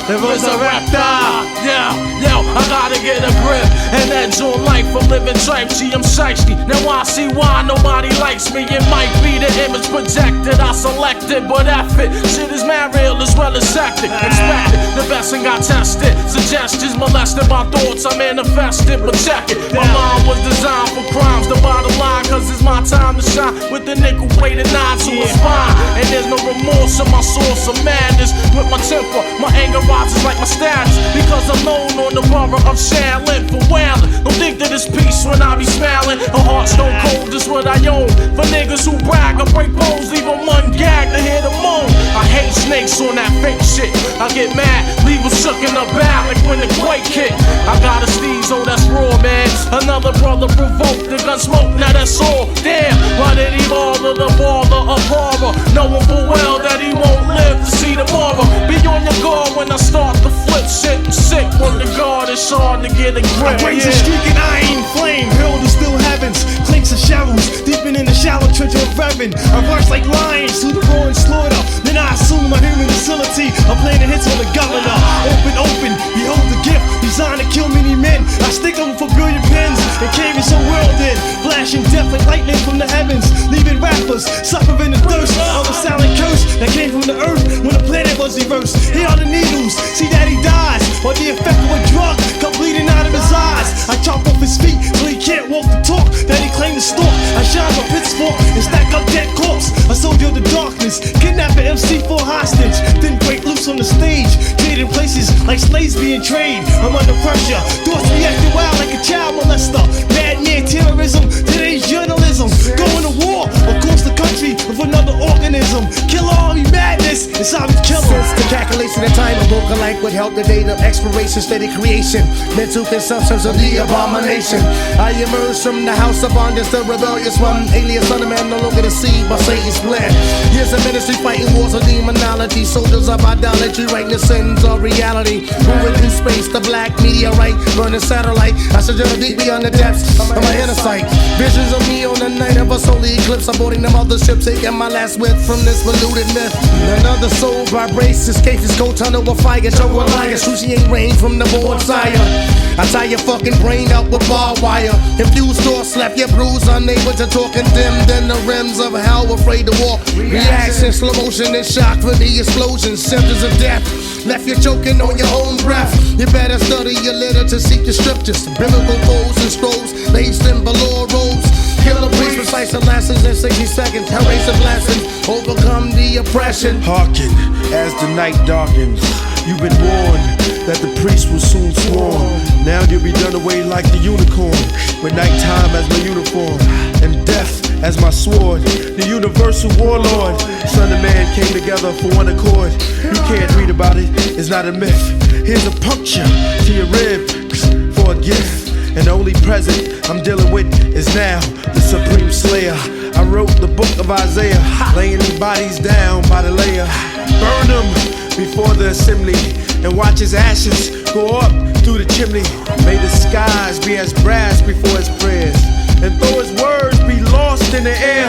The Resurrector. Yeah, yo, I gotta get a grip and edge on life for living type. See, I'm shiesty. Now I see why nobody likes me. It might be the image projected, I selected, but F it. Shit is mad real as well as hectic. Expected, the best and got tested. Suggestions molested my thoughts, I manifested, but check it. My mind was designed for crimes. The bottom line, cause it's my time to shine with the nickel plated nine to a spine. And there's no remorse in my source of madness. With my temper, my anger rises like my status. Because I'm known on the borough of Shaolin for wailing. Don't think that it's peace when I be smiling. A heart stone cold is what I own. For niggas who brag, I break bones, leave them ungagged to hear the moan. I hate snakes on that fake shit. I get mad, leave them shook in the back like when the quake hit. I got a sneeze, oh that's raw, man. Another brother provoked the gun smoke, now that's all. Damn, why did he bother the baller of horror? Knowing full well that he won't live to see tomorrow. Be on your guard when I start to flip shit. I'm sick when the guard is hard to get a grip. I raise a streaking iron flame, hurled to still heavens. Clinks of shovels, deeping in the shallow treasure of reverend. I rush like lions to the roaring slaughter. Then I assume my human facility. I'm playing the hits on the governor. Open, behold the gift designed to kill many men. I stick them for brilliant pens and carry so whirled in. Flashing death like lightning from the heavens, leaving rappers suffering the thirst of a silent curse that came from the earth when the planet was reversed. Here are the needles, see that he dies, or the effect of a drug come bleeding out of his eyes. I chop off his feet so he can't walk the talk that he claimed to stalk. I shine my pitchfork and stack up dead corpse. A soldier of the darkness, kidnap an MC for hostage, then break loose on the stage, trading places like slaves being traded. I'm under pressure, thoughts reacting wild like a child molester. Mad near terrorism, today's journalism. Going to war across the country with another organism. Killer Army madness, it's how we kill them. Since the calculation of time, a vocal like would help the date of expiration, steady creation, mental consumptions of the abomination. I emerge from the house of bondage, the rebellious one, alias son of man, no longer deceived by Satan's plan. Years of ministry fighting wars of demonology, soldiers of idolatry, writing the sins of reality. Moving through space, the black meteorite, burning satellite. I sojourn deep beyond the depths of my inner sight. Visions of me on the night of a solar eclipse, aborting the mothership, taking my last whiff from this polluted myth. Another soul vibrates, escapes his cold tunnel of fire. Joe Elias, excruciating rain from the board sire. I tie your fucking brain out with barbed wire. Infused or slap your bruise, unable to talk, condemned in the rims of hell, afraid to walk. Reaction, slow motion, and shock for the explosion. Symptoms of death, left you choking on your own breath. You better study your literature, seek the scriptures, biblical codes and scrolls, laced in velour robes. Killer priest, precise the lessons in 60 seconds. Hellraiser blessings, overcome the oppression. Hearken as the night darkens. You've been warned that the priest will soon swarm. Now you'll be done away like the unicorn, with nighttime as my uniform and death as my sword. The universal warlord, son of man, came together for one accord. You can't read about it, it's not a myth. Here's a puncture to your rib for a gift. And the only present I'm dealing with is now the Supreme Slayer. I wrote the book of Isaiah, laying these bodies down by the layer. Burn them before the assembly and watch his ashes go up through the chimney. May the skies be as brass before his prayers, and though his words be lost in the air.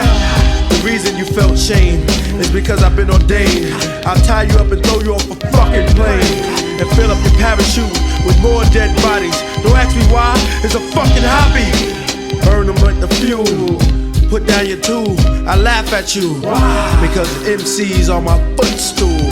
The reason you felt shame is because I've been ordained. I'll tie you up and throw you off a fucking plane and fill up your parachute with more dead bodies. Don't ask me why, it's a fucking hobby. Burn them like the fuel, put down your tool. I laugh at you because MCs are my footstool.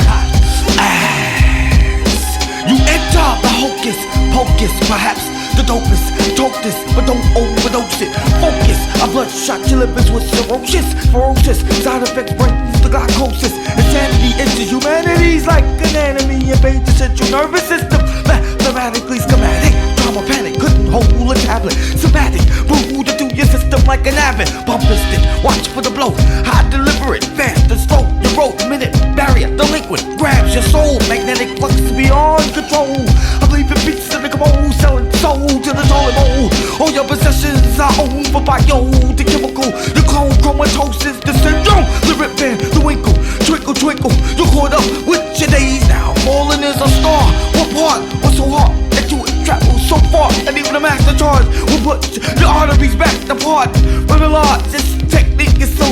You enter the hocus pocus, perhaps the dopest, toke this, but don't overdose it. Focus, a bloodshot your lipids with ferocious side effects, brings the glycosis. Insanity enters humanity's like an enemy, invade the central nervous system. Mathematically schematic, trauma panic, couldn't hold a tablet. Somatic, rude through your system like an avid. Bump listed, watch for the blow. High deliberate, fast and slow. Your road, minute, barrier, delinquent, grabs your soul. Magnetic flux beyond control. I believe in beats in the commode, selling soul to the toilet bowl. All your possessions are owned for bio, the chemical, the clone, chromatosis, the syndrome. put your arteries back apart. From the Lord, this technique is so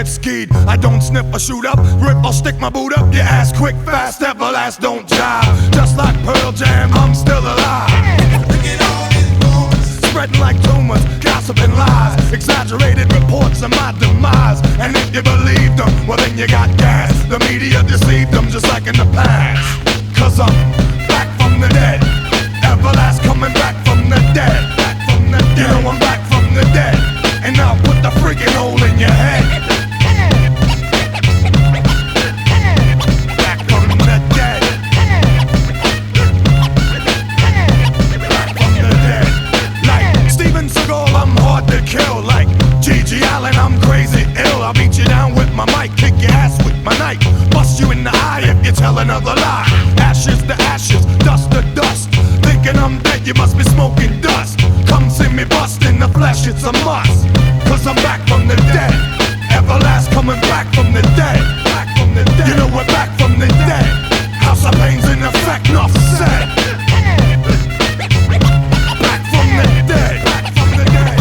skied. I don't sniff or shoot up, rip or stick my boot up. Your ass quick, fast, everlast, don't jive. Just like Pearl Jam, I'm still alive. Spreading like tumors, gossiping lies, exaggerated reports of my demise. And if you believed them, well then you got gas. The media deceived them just like in the past. Cause I'm back from the dead, everlast coming back from the dead. Back from the dead. You know I'm back from the dead, and I'll put the freaking hole in your head. I'm crazy ill, I'll beat you down with my mic, kick your ass with my knife, bust you in the eye if you tell another lie. Ashes to ashes, dust to dust, thinking I'm dead, you must be smoking dust. Come see me bust in the flesh, it's a must, cause I'm back from the dead, everlast coming back from the dead. Back from the dead. You know we're back from the dead, House of Payne's in effect, enough said. Back from the dead, back from the dead.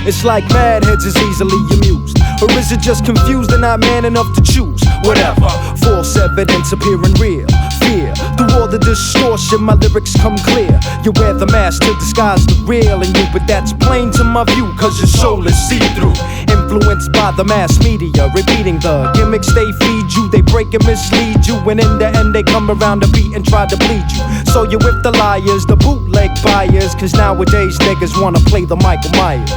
It's like mad heads is easily amused. Or is it just confused and not man enough to choose? Whatever, false evidence appearing real. Fear, through all the distortion, my lyrics come clear. You wear the mask to disguise the real in you, but that's plain to my view, cause your soul is see-through. Influenced by the mass media, repeating the gimmicks they feed you. They break and mislead you, and in the end they come around the beat and try to bleed you. So you're with the liars, the bootleg buyers, cause nowadays niggas wanna play the Michael Myers.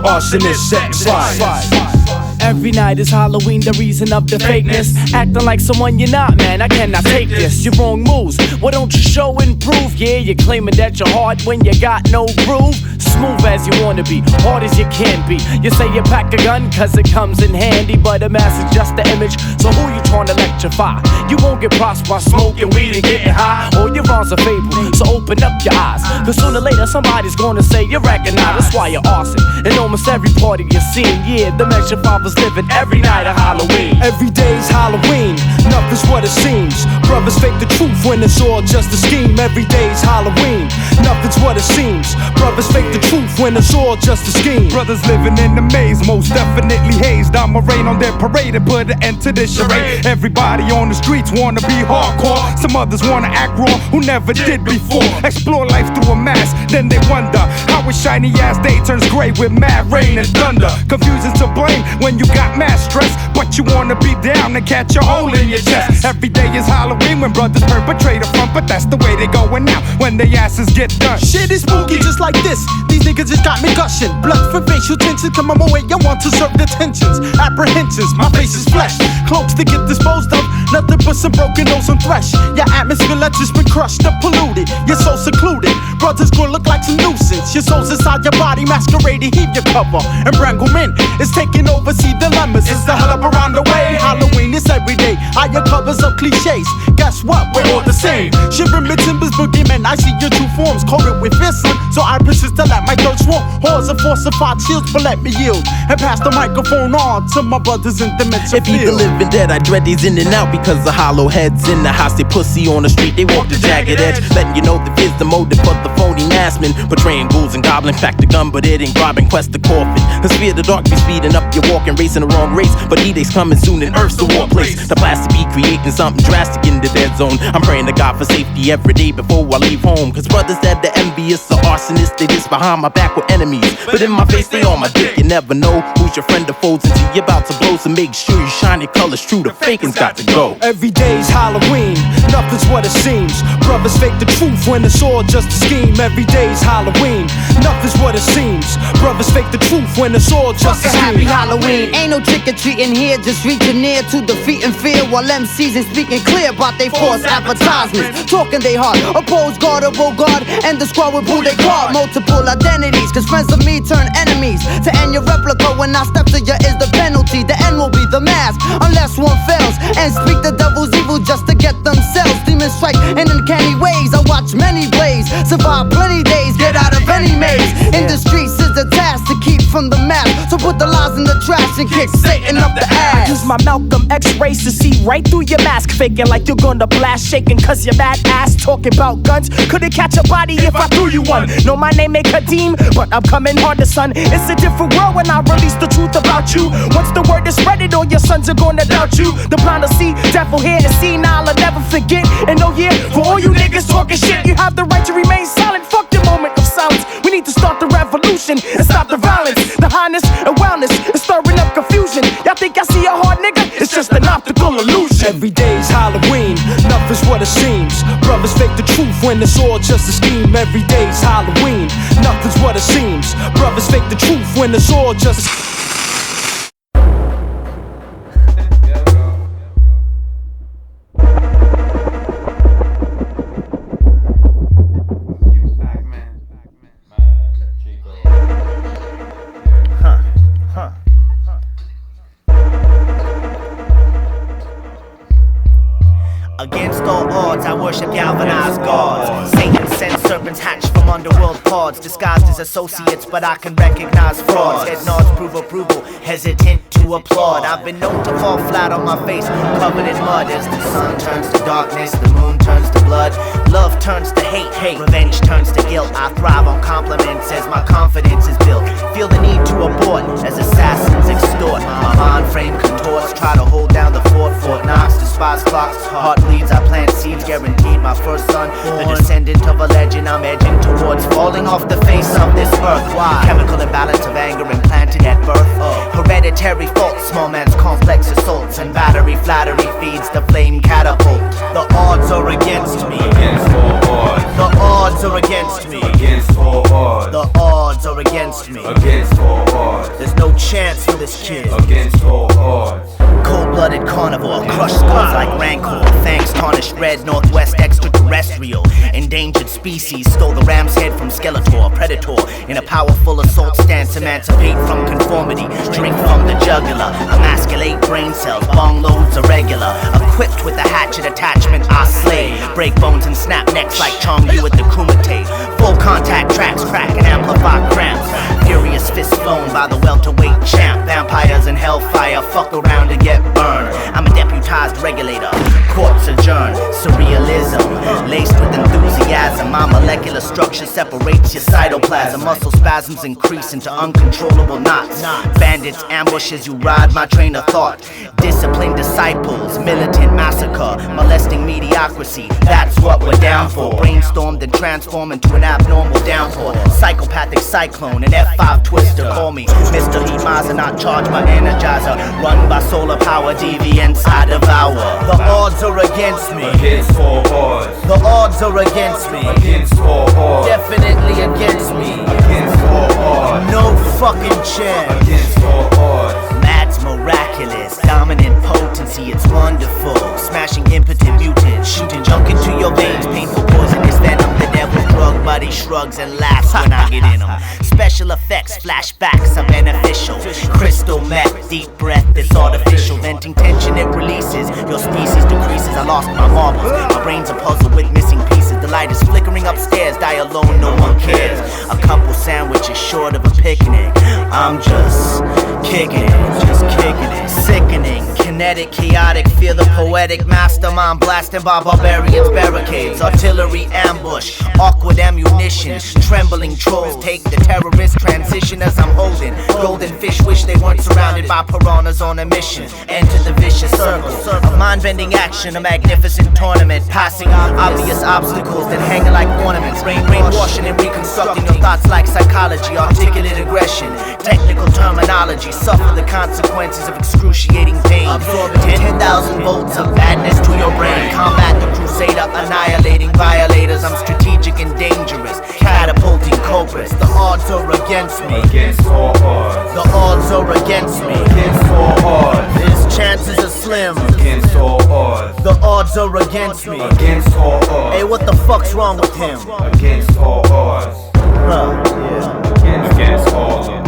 Arsonists set fire. Every night is Halloween, the reason of the fakeness. Acting like someone you're not, man, I cannot take this. Your wrong moves, why don't you show and prove? Yeah, you're claiming that you're hard when you got no groove. Smooth as you wanna be, hard as you can be. You say you pack a gun cause it comes in handy, but a mask is just the image, so who you trying to electrify? You won't get prospered by smoking weed and getting high. All your rhymes are fable, so open up your eyes, cause sooner or later somebody's gonna say you're recognized. That's why you're arson in almost every party you're seeing. Yeah, the Measure 5 was living every night of Halloween. Every day's Halloween, nothing's what it seems. Brothers fake the truth when it's all just a scheme. Every day's Halloween, nothing's what it seems. Brothers fake the truth when it's all just a scheme. Brothers living in the maze, most definitely hazed. I'ma rain on their parade and put an end to this charade. Everybody on the streets wanna be hardcore. Some others wanna act raw who never did before. Explore life through a mask, then they wonder how a shiny ass day turns gray with mad rain and thunder. Confusion to blame when you got mad stress, but you wanna be down and catch a hole in your chest. Every day is Halloween when brothers perpetrate a front, but that's the way they going out when their asses get done. Shit is spooky just like this. These niggas just got me gushing. Blood for facial tension, come on my way, I want to serve the tensions. Apprehensions, my face is flesh. Cloaks to get disposed of, nothing but some broken nose and thresh. Your atmosphere let just been crushed up, polluted. You're so secluded, brothers gonna look like some nuisance. Your soul's inside your body, masquerading, heave your cover. Embranglement is taking over, see dilemmas. It's the hell up around the way. Halloween is every day. Higher covers of cliches. Guess what? We're all the same. Shivering mid timbers, boogeyman. I see your true forms coated with fear, son. So I persist to let my third swarm. Hordes of falsified shields, but let me yield and pass the microphone on to my brothers in dementia. If he the living dead, I dread these in and out because the hollow heads in the house. They pussy on the street, they walk the jagged edge, letting you know that is the motive of the phony maskmen. Portraying ghouls and goblins, pack the gun, but it ain't robbing, quest the coffin. Cause fear the dark be speeding up your walking, racing the wrong race. But E-Day's coming soon and Earth's the war place. The plastic be creating something drastic in the dead zone. I'm praying to God for safety every day before I leave home. Cause brothers that the envious are arsonists, they just behind my back with enemies. But in my face, they on my dick. You never know who's your friend or foes until you're about to blow. So make sure you shine your colors true. The faking's got to go. Every day's Halloween, nothing's what it seems. Brothers fake the truth when it's all just a scheme. Every day's Halloween, nothing's what it seems. Brothers fake the truth when it's all just a scheme. Happy Halloween, ain't no trick-or-treating here. Just reaching near to defeat and fear, while MCs ain't speaking clear about they false advertisements. Talking they hard, oppose God or guard, and the squad with who they call. Multiple identities, cause friends of me turn enemies. To end your replica when I step to you is the penalty. The end will be the mask, unless one fails and speak the devil's evil just to get themselves. Demons strike in uncanny ways. I watch many blaze, survive plenty days, get out of any maze. In the streets is a task to keep from the map, so put the lies in the trash and kick Satan up the ass. I use my Malcolm X-rays to see right through your mask, faking like you're gonna blast, shaking cause you're mad ass. Talking about guns, couldn't catch a body if I threw you one. Know my name ain't Kadeem, but I'm coming harder, son. It's a different world when I release the truth about you. Once the word is spread, all your sons are gonna doubt you. The blind will see, devil here and senile, I'll never forget. And oh yeah, for all you niggas talking shit, you have the right to remain silent. Fuck the moment of silence. We need to start the revolution and stop the violence. The highness and wellness is stirring up confusion. Y'all think I see a hard nigga? It's just an optical illusion. Every day's Halloween, nothing's what it seems. Brothers fake the truth when it's all just a scheme. Every day's Halloween, nothing's what it seems. Brothers fake the truth when it's all just Against all odds, I worship galvanized gods. Satan sends serpents hatched from underworld pods, disguised as associates, but I can recognize frauds. Head nods prove approval, hesitant to applaud. I've been known to fall flat on my face, covered in mud. As the sun turns to darkness, the moon turns to blood. Love turns to hate, revenge turns to guilt. I thrive on compliments as my confidence is built. Feel the need to abort as assassins extort. My mind frame contorts. Try to hold down the fort, Fort Knox, despise clocks. Heart bleeds, I plant seeds, guaranteed my first son. The descendant of a legend, I'm edging towards falling off the face of this earth. Why? Chemical imbalance of anger implanted at birth. Hereditary faults, small man's complex assaults, and battery flattery feeds the flame catapult. The odds are against me. Against all odds. The odds are against me. Against all odds. The odds are against me. Against all odds. There's no chance for this kid. Against all odds. Cold-blooded carnivore, crushed skulls like rancor. Fangs tarnished red, northwest extraterrestrial. Endangered species stole the ram's head from Skeletor. Predator in a powerful assault stance. Emancipate from conformity. Drink from the jugular. Emasculate brain cells. Bong loads irregular. Equipped with a hatchet attachment, I slay. Break bones and snap necks like Chong Yu at the Kumite. Full contact tracks crack and amplify cramps. Furious fists flown by the welterweight champ. Vampires and hellfire fuck around and get burned. I'm a deputized regulator. Courts adjourn. Surrealism laced with enthusiasm. My molecular structure separates your cytoplasm. Muscle spasms increase into uncontrollable knots. Bandits ambush as you ride my train of thought. Disciplined disciples, militant massacre, molesting mediocrity. That's what we're down for. Brainstorm then transform into an abnormal downpour. Psychopathic cyclone, an F5 twister. Call me Mr. Imaza, not charge my energizer. Run by solar power, deviants I devour. The odds are against me. Against all odds. The odds are against me. Against all odds. Definitely against me. Against all odds. No fucking chance. Against all odds. Mad's miraculous, dominant potency, it's wonderful. Smashing impotent mutants, shooting junk into your veins. Painful poisonous venom, the devil's drug, buddy shrugs and laughs when I get in them. Special effects, flashbacks are beneficial. Crystal meth, deep breath, it's artificial. Venting tension, it releases. Your species decreases. I lost my marbles. My brain's a puzzle with missing pieces. The light is flickering upstairs. Die alone, no one cares. A couple sandwiches short of a picnic. I'm just kicking it, just kicking it. Sickening, kinetic, chaotic. Feel the poetic mastermind blasted by barbarians' barricades. Artillery ambush, awkward ammunition. Trembling trolls take the terrorist transition as I'm holding. Golden fish wish they weren't surrounded by piranhas on a mission. Enter the vicious circle of mind-bending action. A magnificent tournament, passing obvious obstacles that hang like ornaments. Brainwashing and reconstructing your thoughts like psychology. Articulate aggression, technical terminology. Suffer the consequences of excruciating pain. Absorb 10,000 volts of madness to your brain. Combat the crusader, annihilating violators. I'm strategic and dangerous, catapulting cobras. The odds are against me. Against all odds. The odds are against me. Against all odds. His chances are slim. Against all odds. The odds are against me. Against all odds. Hey, what the fuck's wrong with him? Against all odds. Yeah. Against all odds.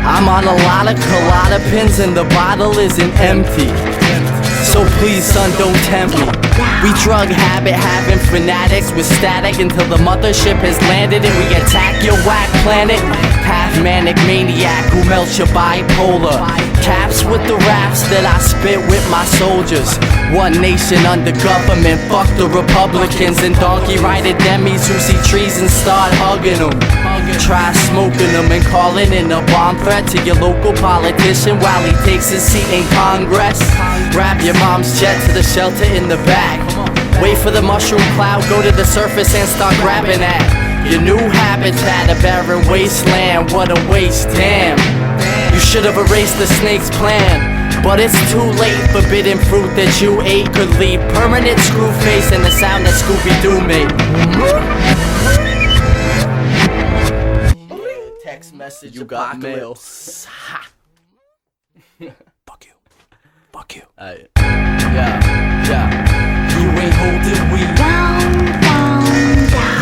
I'm on a lot of colada pins and the bottle isn't empty. So please, son, don't tempt me. We drug habit having fanatics with static until the mothership has landed and we attack your whack planet. Half manic maniac who melts your bipolar. Caps with the raps that I spit with my soldiers. One nation under government, fuck the Republicans and donkey-rided demis who see trees and start hugging them. Try smoking them and calling in a bomb threat to your local politician while he takes his seat in Congress. Grab your mom's jet to the shelter in the back. Wait for the mushroom cloud, go to the surface and start grabbing at your new habitat, a barren wasteland. What a waste, damn. You should have erased the snake's plan, but it's too late. Forbidden fruit that you ate could leave permanent screw face and the sound that Scooby-Doo made. Text message, you got mail. Fuck you. Fuck you. Yeah. You ain't holding weed.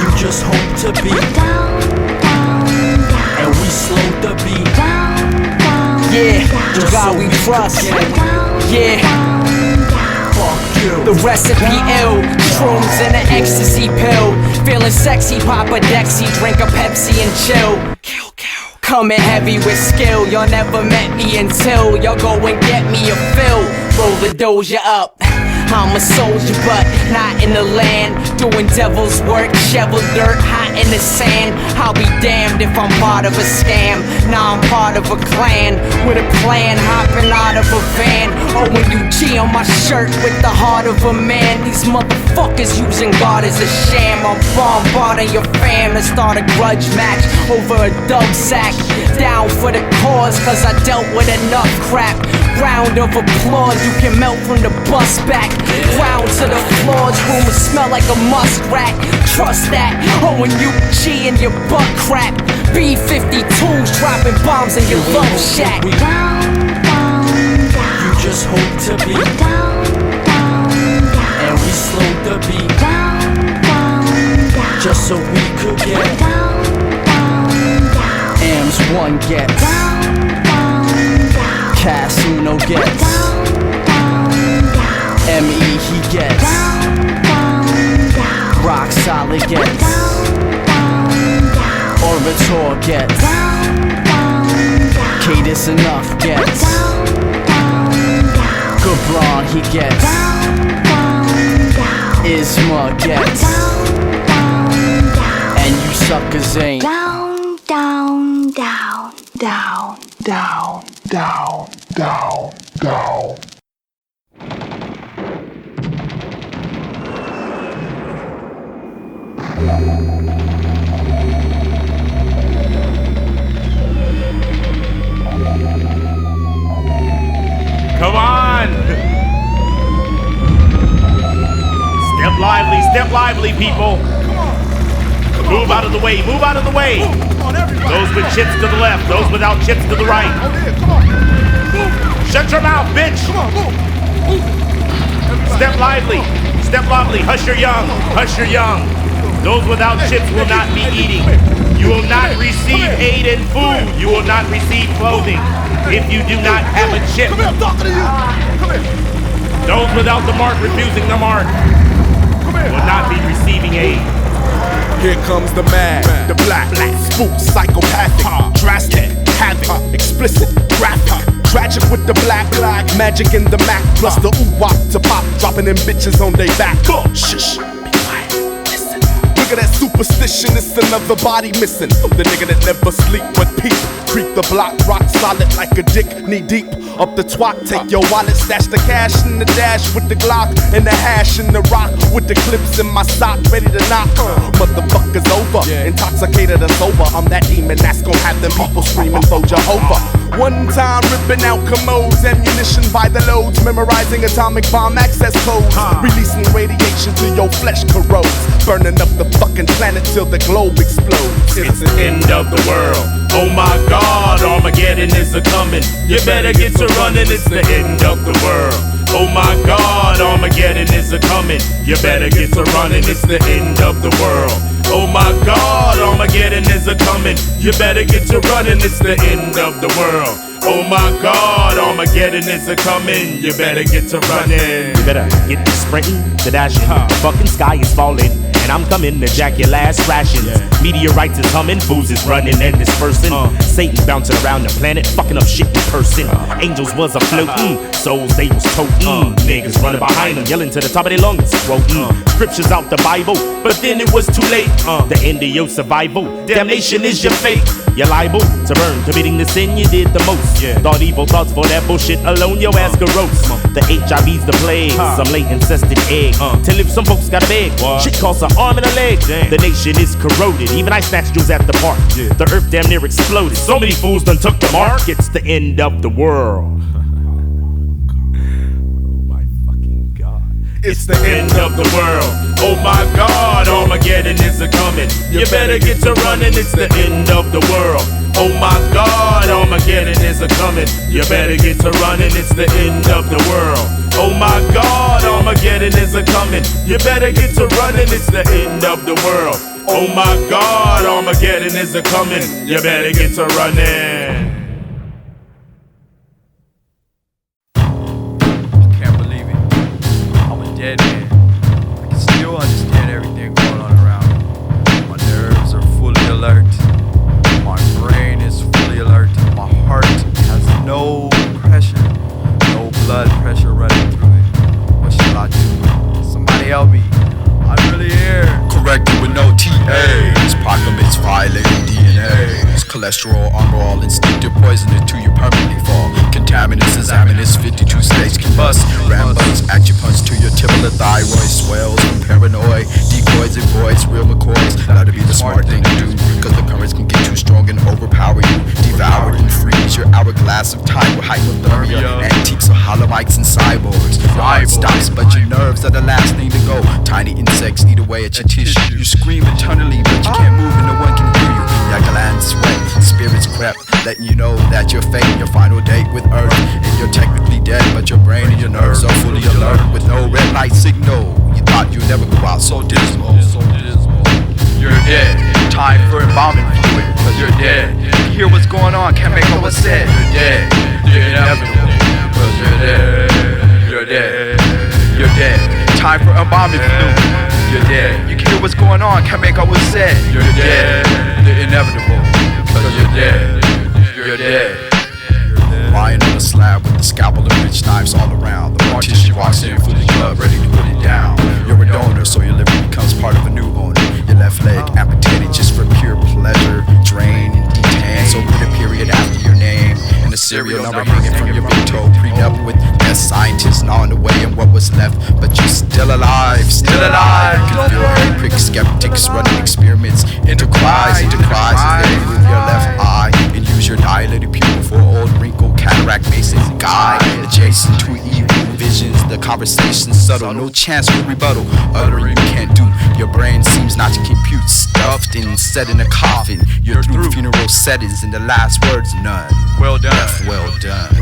You just hope to be. And we slow the beat. Yeah, the God we trust. Yeah. The recipe ill, shrooms and an ecstasy pill. Feeling sexy, pop a Dexy, drink a Pepsi and chill. Coming heavy with skill, y'all never met me until y'all go and get me a fill. Roll the doja up. I'm a soldier, but not in the land. Doing devil's work, shovel dirt, hot in the sand. I'll be damned if I'm part of a scam. Now I'm part of a clan with a plan, hopping out of a van. OUG on my shirt with the heart of a man. These motherfuckers using God as a sham. I'm bombarding your fam and start a grudge match over a dub sack. Down for the cause, cause I dealt with enough crap. Round of applause, you can melt from the bus back. Ground to the floors, room will smell like a muskrat. Trust that, OUG in your butt crack. B-52s dropping bombs in your love shack. You just hope to be and we slowed the beat just so we could get Am's one gets Casino gets M.E. he gets Rock Solid gets Orator gets Cadence Enough gets Gabron he gets Isma gets and you suckers ain't down, down, down, down, down, down, down, down. Come on! Step lively, people. Move out of the way, move out of the way. Those with chips to the left, those without chips to the right. Shut your mouth, bitch! Step lively, hush your young, hush your young. Those without chips will not be eating. You will not receive aid and food. You will not receive clothing if you do not have a chip. Come here, I'm talking to you. Come here. Those without the mark, refusing the mark, will not be receiving aid. Here comes the mad, the black, spook, psychopathic, drastic, havoc, explicit, graphic, tragic with the black, magic in the Mac, plus the ooh-wop to pop, dropping them bitches on they back. Shush, be quiet, listen. Look at that superstition, it's another body missing. The nigga that never sleep but peep, creep the block, rock solid like a dick, knee deep. Up the twat, take your wallet, stash the cash in the dash with the Glock and the hash in the rock with the clips in my sock, ready to knock. Motherfuckers over, intoxicated or sober. I'm that demon that's gon' have them people screaming for Jehovah. One time ripping out commodes, ammunition by the loads, memorizing atomic bomb access codes, releasing radiation till your flesh corrodes, burning up the fucking planet till the globe explodes. It's the end of the world. Oh my God, Armageddon is a-coming. You better get to running, it's the end of the world. Oh my God, Armageddon is a-coming. You better get to running, it's the end of the world. Oh my God, Armageddon is a-coming. You better get to running, it's the end of the world. Oh my God, Armageddon is a-coming. You better get to running. You better get to sprinting, to dashing. The fucking sky is falling, and I'm coming to jack your last rations. Meteorites is humming, fools is running and dispersing. Satan bouncing around the planet, fucking up shit in person. Angels was a-floating, souls they was toting. Niggas running behind them, yelling to the top of their lungs, quoting scriptures out the Bible, but then it was too late. The end of your survival, damnation is your fate. You're liable to burn, committing the sin you did the most. Thought evil thoughts for that bullshit alone, your ass could roast. The HIV's the plague, some late incested egg. Till if some folks got a beg, shit costs an arm and a leg. The nation is corroded, even I snatched yours at the park. The earth damn near exploded, so many fools done took the mark. It's the end of the world. It's the end of the world. Oh my God, Armageddon is a-coming. You better get to running, it's the end of the world. Oh my God, Armageddon is a-coming. You better get to running, it's the end of the world. Oh my God, Armageddon is a-coming. You better get to running, it's the end of the world. Oh my God, Armageddon is a-coming. You better get to running. poisonous to your permanently fall. Contaminants, examinants, 52 states combust. Rambuns, acupunct to your tibular thyroid. Swells from paranoid, decoys and voids, real McCoys. That'll be the smart thing to do, cause the currents can get too strong and overpower you. Devour and freeze your hourglass of time with hypothermia. Antiques of holomites and cyborgs. Your heart stops, but your nerves are the last thing to go. Tiny insects eat away at your tissue. You scream eternally, but you can't move and no one can hear you. Your glands sweat, spirits crept, letting you know that you're faking your final date with Earth. And you're technically dead, but your brain and your nerves are fully alert with no red light signal. You thought you'd never go out, so dismal. You're dead, time for embalming fluid, cause you're dead. You hear what's going on, can't make up what's said. You're dead, you're inevitable, cause you're dead. You're dead, you're dead, time for embalming fluid. You're dead, you can hear what's going on, can't make up what's said. You're dead, you're inevitable, cause you're dead. You're dead. Lying on the slab with the scalpel and rich knives all around. The mortician walks in, fully gloved, ready to put it down. You're a donor, so your liver becomes part of a new owner. Your left leg amputated just for pure pleasure, drained and detained. So put a period after your name and a serial number hanging from your big toe. Prenup with death scientists gnawing away and what was left, but you're still alive, still alive. You can feel every prick, skeptics running experiments into cries as they move your left eye and use your dilated pupil for old wrinkled cataract mason guy. Adjacent to evil visions, the conversation's subtle, no chance for rebuttal. Uttering you can't do, your brain seems not to compute. Stuffed and set in a coffin, you're through funeral settings and the last words none. Well done, death well done.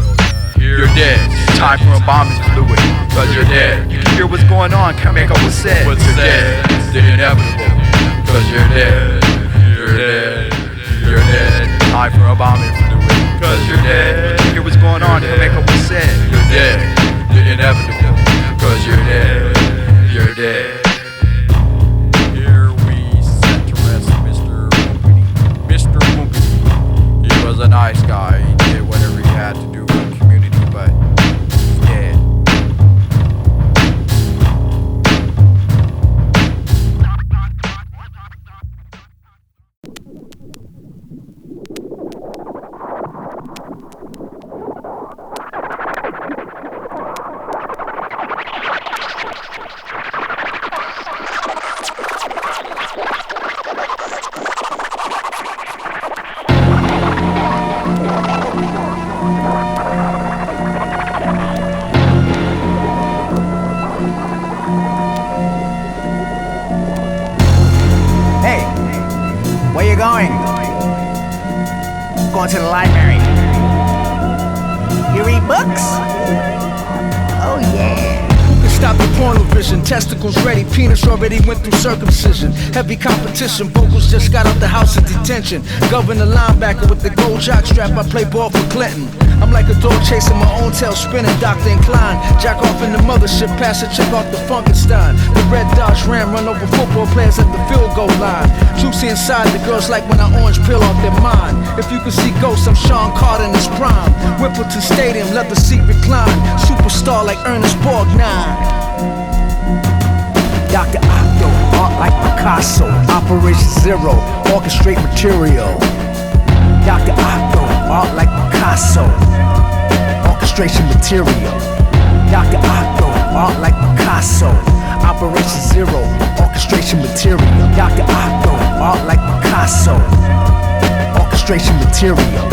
You're dead, time for embalming fluid, cause you're dead. You can hear what's going on, can't make up what's said. You're dead, the inevitable, cause you're dead. You're dead, you're dead, time for embalming fluid, cause you're dead. You can hear what's going on, can't make up what's said. You're dead, the inevitable, cause you're dead. You're dead. Here we set to rest Mr. Wumpity. Mr. Wumpity. He was a nice guy, he did whatever he had to do for the community, but he's dead. Going to the library. You read books? Oh yeah. Stop the porno vision, testicles ready, penis already went through circumcision. Heavy competition, vocals just got out the house of detention. Governor linebacker with the gold jock strap, I play ball for Clinton. I'm like a dog chasing my own tail, spinning, Dr. Incline. Jack off in the mothership, pass a chick off the Funkenstein. The red Dodge Ram run over football players at the field goal line. Juicy inside, the girls like when I orange peel off their mind. If you can see ghosts, I'm Sean Carter in his prime. Wimbledon Stadium, leather seat recline. Superstar like Ernest Borgnine. Dr. Octo, art like Picasso. Operation Zero, orchestrate material. Dr. Octo, art like Picasso. Orchestration material. Dr. Octo, art like Picasso. Operation Zero, orchestration material. Dr. Octo, art like Picasso. Orchestration material.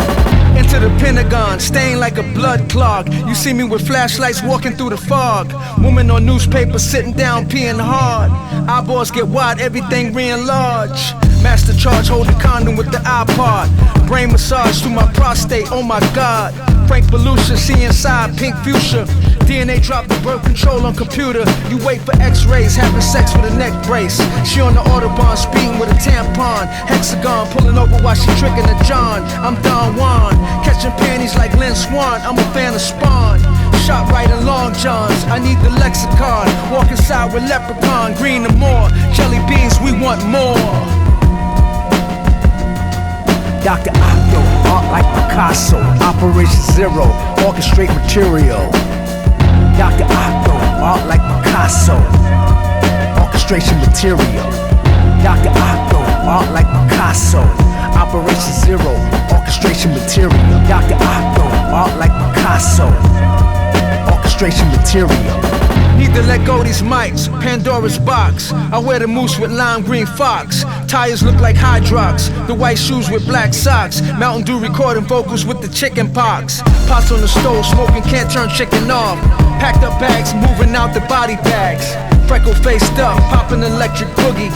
Into the Pentagon, stained like a blood clog. You see me with flashlights walking through the fog. Woman on newspaper sitting down peeing hard. Eyeballs get wide, everything re-enlarge. Master charge holding condom with the iPod. Brain massage through my prostate, oh my god. Frank Belushi, see inside, pink fuchsia. DNA drop the birth control on computer. You wait for x-rays, having sex with a neck brace. She on the Autobahn, speeding with a tampon. Hexagon, pulling over while she tricking a John. I'm Don Juan, catching panties like Lynn Swan. I'm a fan of Spawn. Shot right in long johns, I need the lexicon. Walk inside with leprechaun, green and more. Jelly beans, we want more. Dr. Octo, art like Picasso. Operation Zero, orchestrate material. Dr. Octo, art like Picasso. Orchestration material. Dr. Octo, art like Picasso. Operation Zero, orchestration material. Dr. Octo, art like Picasso. Orchestration material. Need to let go these mics, Pandora's box. I wear the moose with lime green fox. Tires look like Hydrox, the white shoes with black socks. Mountain Dew recording vocals with the chicken pox. Pots on the stove, smoking, can't turn chicken off. Packed up bags, moving out the body bags. Freckle faced up, popping electric boogie.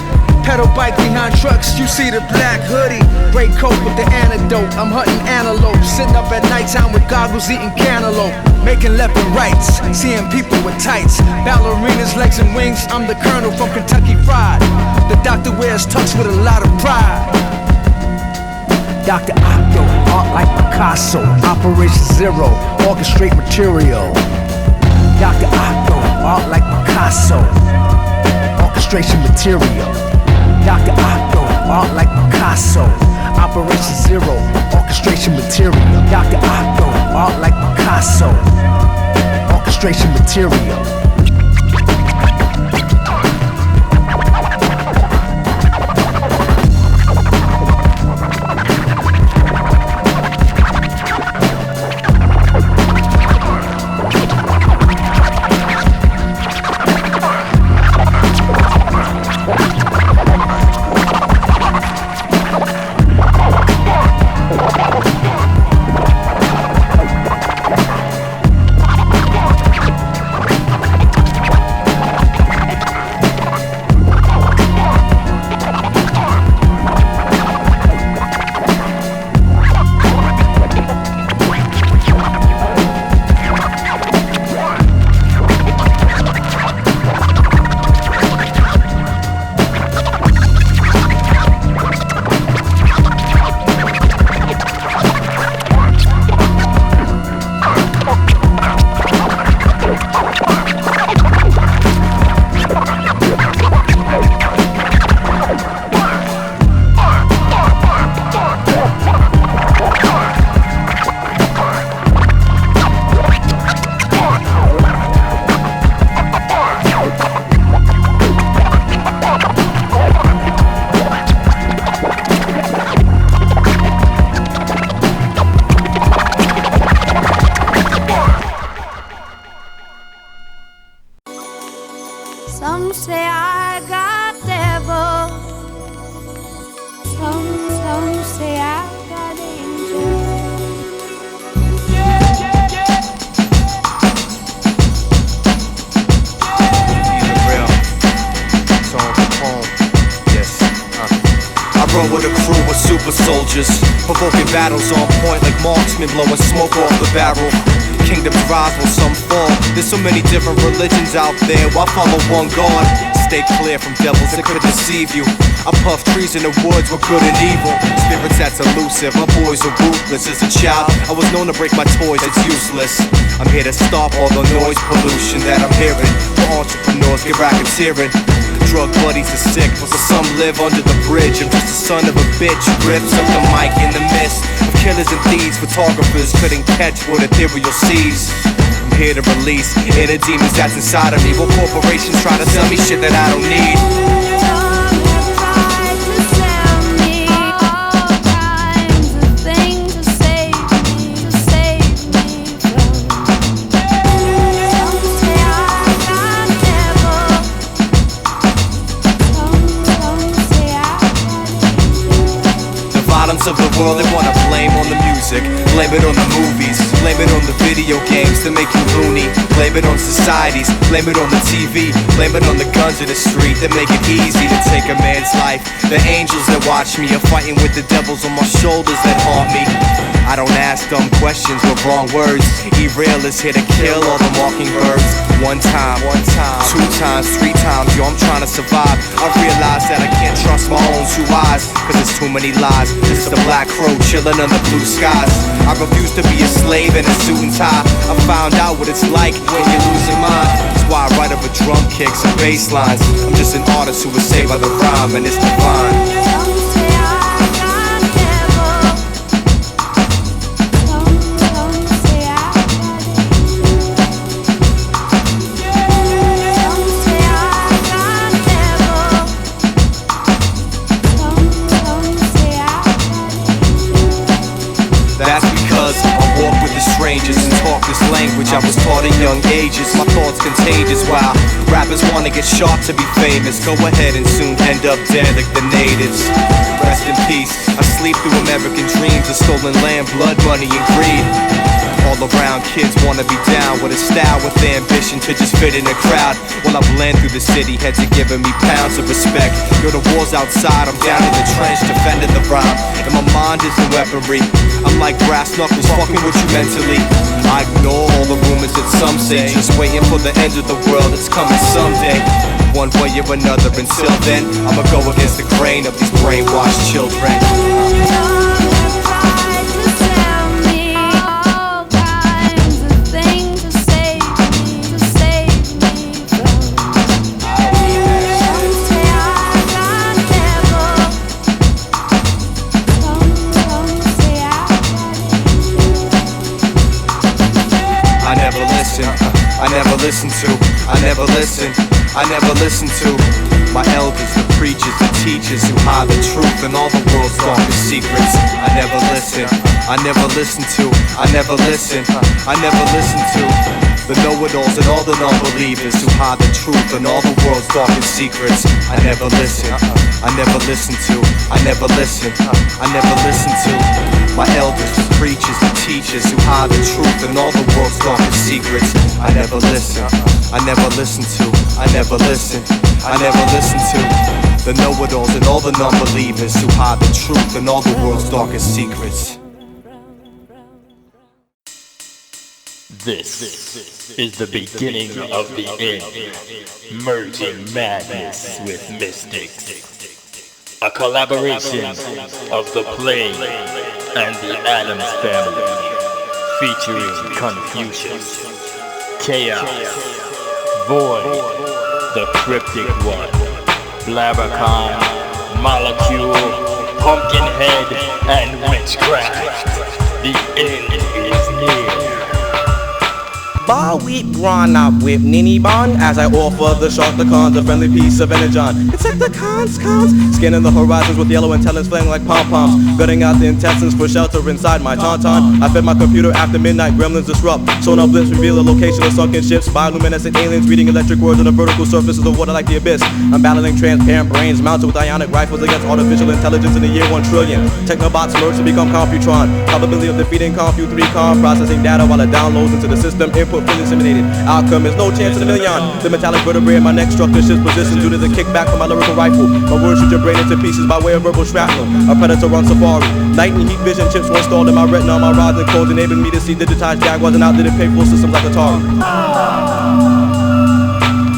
Pedal bike behind trucks, you see the black hoodie. Gray coat with the antidote, I'm hunting antelope. Sitting up at nighttime with goggles, eating cantaloupe. Making left and rights, seeing people with tights. Ballerinas, legs and wings, I'm the colonel from Kentucky Fried. The doctor wears tux with a lot of pride. Dr. Octo, art like Picasso. Operation Zero, orchestrate material. Dr. Octo, art like Picasso. Orchestration material. Dr. Octo, art like Picasso. Operation Zero, orchestration material. Dr. Octo, art like Picasso. Orchestration material. Provoking battles on point like marksmen blowing smoke off the barrel. Kingdoms rise when some fall. There's so many different religions out there. Why follow one God? Stay clear from devils that could deceive you. I puff trees in the woods with good and evil. Spirits that's elusive, my boys are ruthless. As a child, I was known to break my toys, it's useless. I'm here to stop all the noise pollution that I'm hearing. For entrepreneurs get racketeering. Drug buddies are sick, but some live under the bridge. I'm just a son of a bitch who rips up the mic in the mist of killers and thieves. Photographers couldn't catch what ethereal sees. I'm here to release inner demons that's inside of me. While corporations try to sell me shit that I don't need. Of the world they wanna blame on the music, blame it on the movies, blame it on the video games that make you loony, blame it on societies, blame it on the TV, blame it on the guns in the street that make it easy to take a man's life. The angels that watch me are fighting with the devils on my shoulders that haunt me. I don't ask dumb questions with wrong words. E-Rail is here to kill all the mockingbirds. One time, 2 times, 3 times, yo, I'm trying to survive. I realize that I can't trust my own 2 eyes, cause there's too many lies. This is the black crow chilling under blue skies. I refuse to be a slave in a suit and tie. I found out what it's like when you're losing mind. That's why I write over drum kicks and bass lines. I'm just an artist who was saved by the rhyme, and it's divine. strangers and talk this language I was taught at young ages. My thoughts contagious while rappers wanna get sharp to be famous. Go ahead and soon end up dead like the natives. Rest in peace. I sleep through American dreams of stolen land, blood, money, and greed. All around kids wanna be down with a style, with the ambition to just fit in a crowd. While I blend through the city, heads are giving me pounds of respect. Yo, the war's outside, I'm down in the trench defending the rhyme. And my mind is the weaponry. I'm like brass knuckles fucking with you mentally. I ignore all the rumors that some say, just waiting for the end of the world, it's coming someday. One way or another, until then I'ma go against the grain of these brainwashed children. I never listen to my elders, the preachers, the teachers who hide the truth and all the world's darkest secrets. I never listen to the know-it-alls and all the non-believers who hide the truth and all the world's darkest secrets. I never listen to my elders, the preachers, the teachers who hide the truth and all the world's darkest secrets. I never listen to the know-it-alls and all the non-believers who hide the truth and all the world's darkest secrets. This is the beginning of the end. Merging madness with mystics. A collaboration of the Plane and the Addams family, featuring Confucius, Chaos, Void, the Cryptic One, Blabbercon, Molecule, Pumpkinhead, and Witchcraft. The end is near. Bar wheat, brawn up with Nini Bon as I offer the shark the cons, a friendly piece of energon. It's like the cons, scanning the horizons with yellow antennas flaming like pom-poms, gutting out the intestines for shelter inside my tauntaun. I fed my computer after midnight, gremlins disrupt. Sonar blips reveal the location of sunken ships, bioluminescent aliens reading electric words on the vertical surfaces of water like the abyss. I'm battling transparent brains mounted with ionic rifles against artificial intelligence in the year 1 trillion. Technobots merge to become Computron. Probability of defeating Compu 3 processing data while it downloads into the system. Input fully simulated. Outcome is no chance in a million. The metallic vertebrae in my neck struck the ship's position due to the kickback from my lyrical rifle. My words shoot your brain into pieces by way of verbal shrapnel. A predator on safari. Night and heat vision chips were installed in my retina. My rods and codes enabling me to see digitized Jaguars and outdated paper systems like Atari.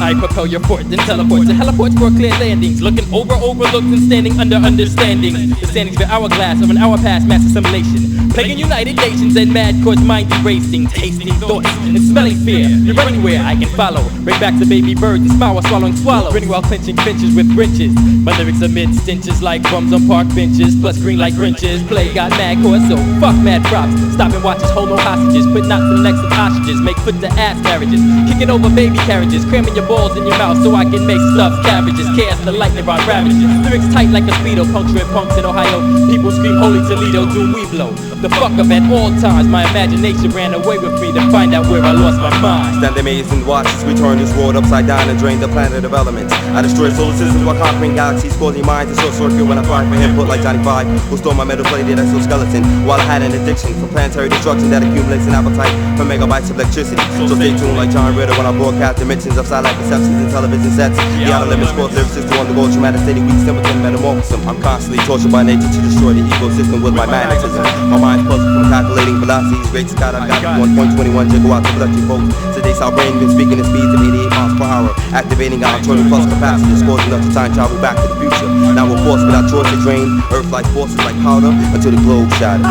I propel your fort, then teleport to heliports for clear landings. Looking over overlooked and standing under understanding. The standings for hourglass of an hour past mass assimilation. Plaguing United Nations and mad courts mind erasing. Tasting thoughts and smelling fear. You're anywhere I can follow. Bring back the baby bird and smile while swallowing swallow. Grinning while clinching finches with wrenches. My lyrics amid stenches like bums on park benches. Plus green like wrenches. Play got mad course, so fuck mad props. Stop and watch us hold no hostages. Put knots in the necks of hostages. Make foot to ass carriages. Kicking over baby carriages. Cramming your balls in your mouth so I can make stuffed cabbages. Chaos the lightning rod ravages. Lyrics tight like a speedo. Puncturing punks in Ohio. People scream holy Toledo. Doom we blow. The fuck up at all times. My imagination ran away with me to find out where I lost my mind. Stand amazed and watch as we turn this world upside down and drain the planet of elements. I destroy solar systems while conquering galaxies, causing minds to short circuit when I find for input like Johnny Five, who stole my metal plated exoskeleton while I had an addiction for planetary destruction that accumulates an appetite for megabytes of electricity. So stay tuned like John Ritter when I broadcast dimensions of satellite perceptions and television sets. The outer limits cause lyricists to undergo traumatic state weak simpleton metamorphosis. I'm constantly tortured by nature to destroy the ecosystem with my magnetism. My mind's puzzled from calculating velocities, great Scott, I got 1.21 gigawatts of electric volts. Today's our brain been speaking at speeds of 88 miles per hour, activating our turning plus capacitors, causing us to time travel back to the future. Now we're forced without choice to drain Earth-like forces like powder until the globe shatters.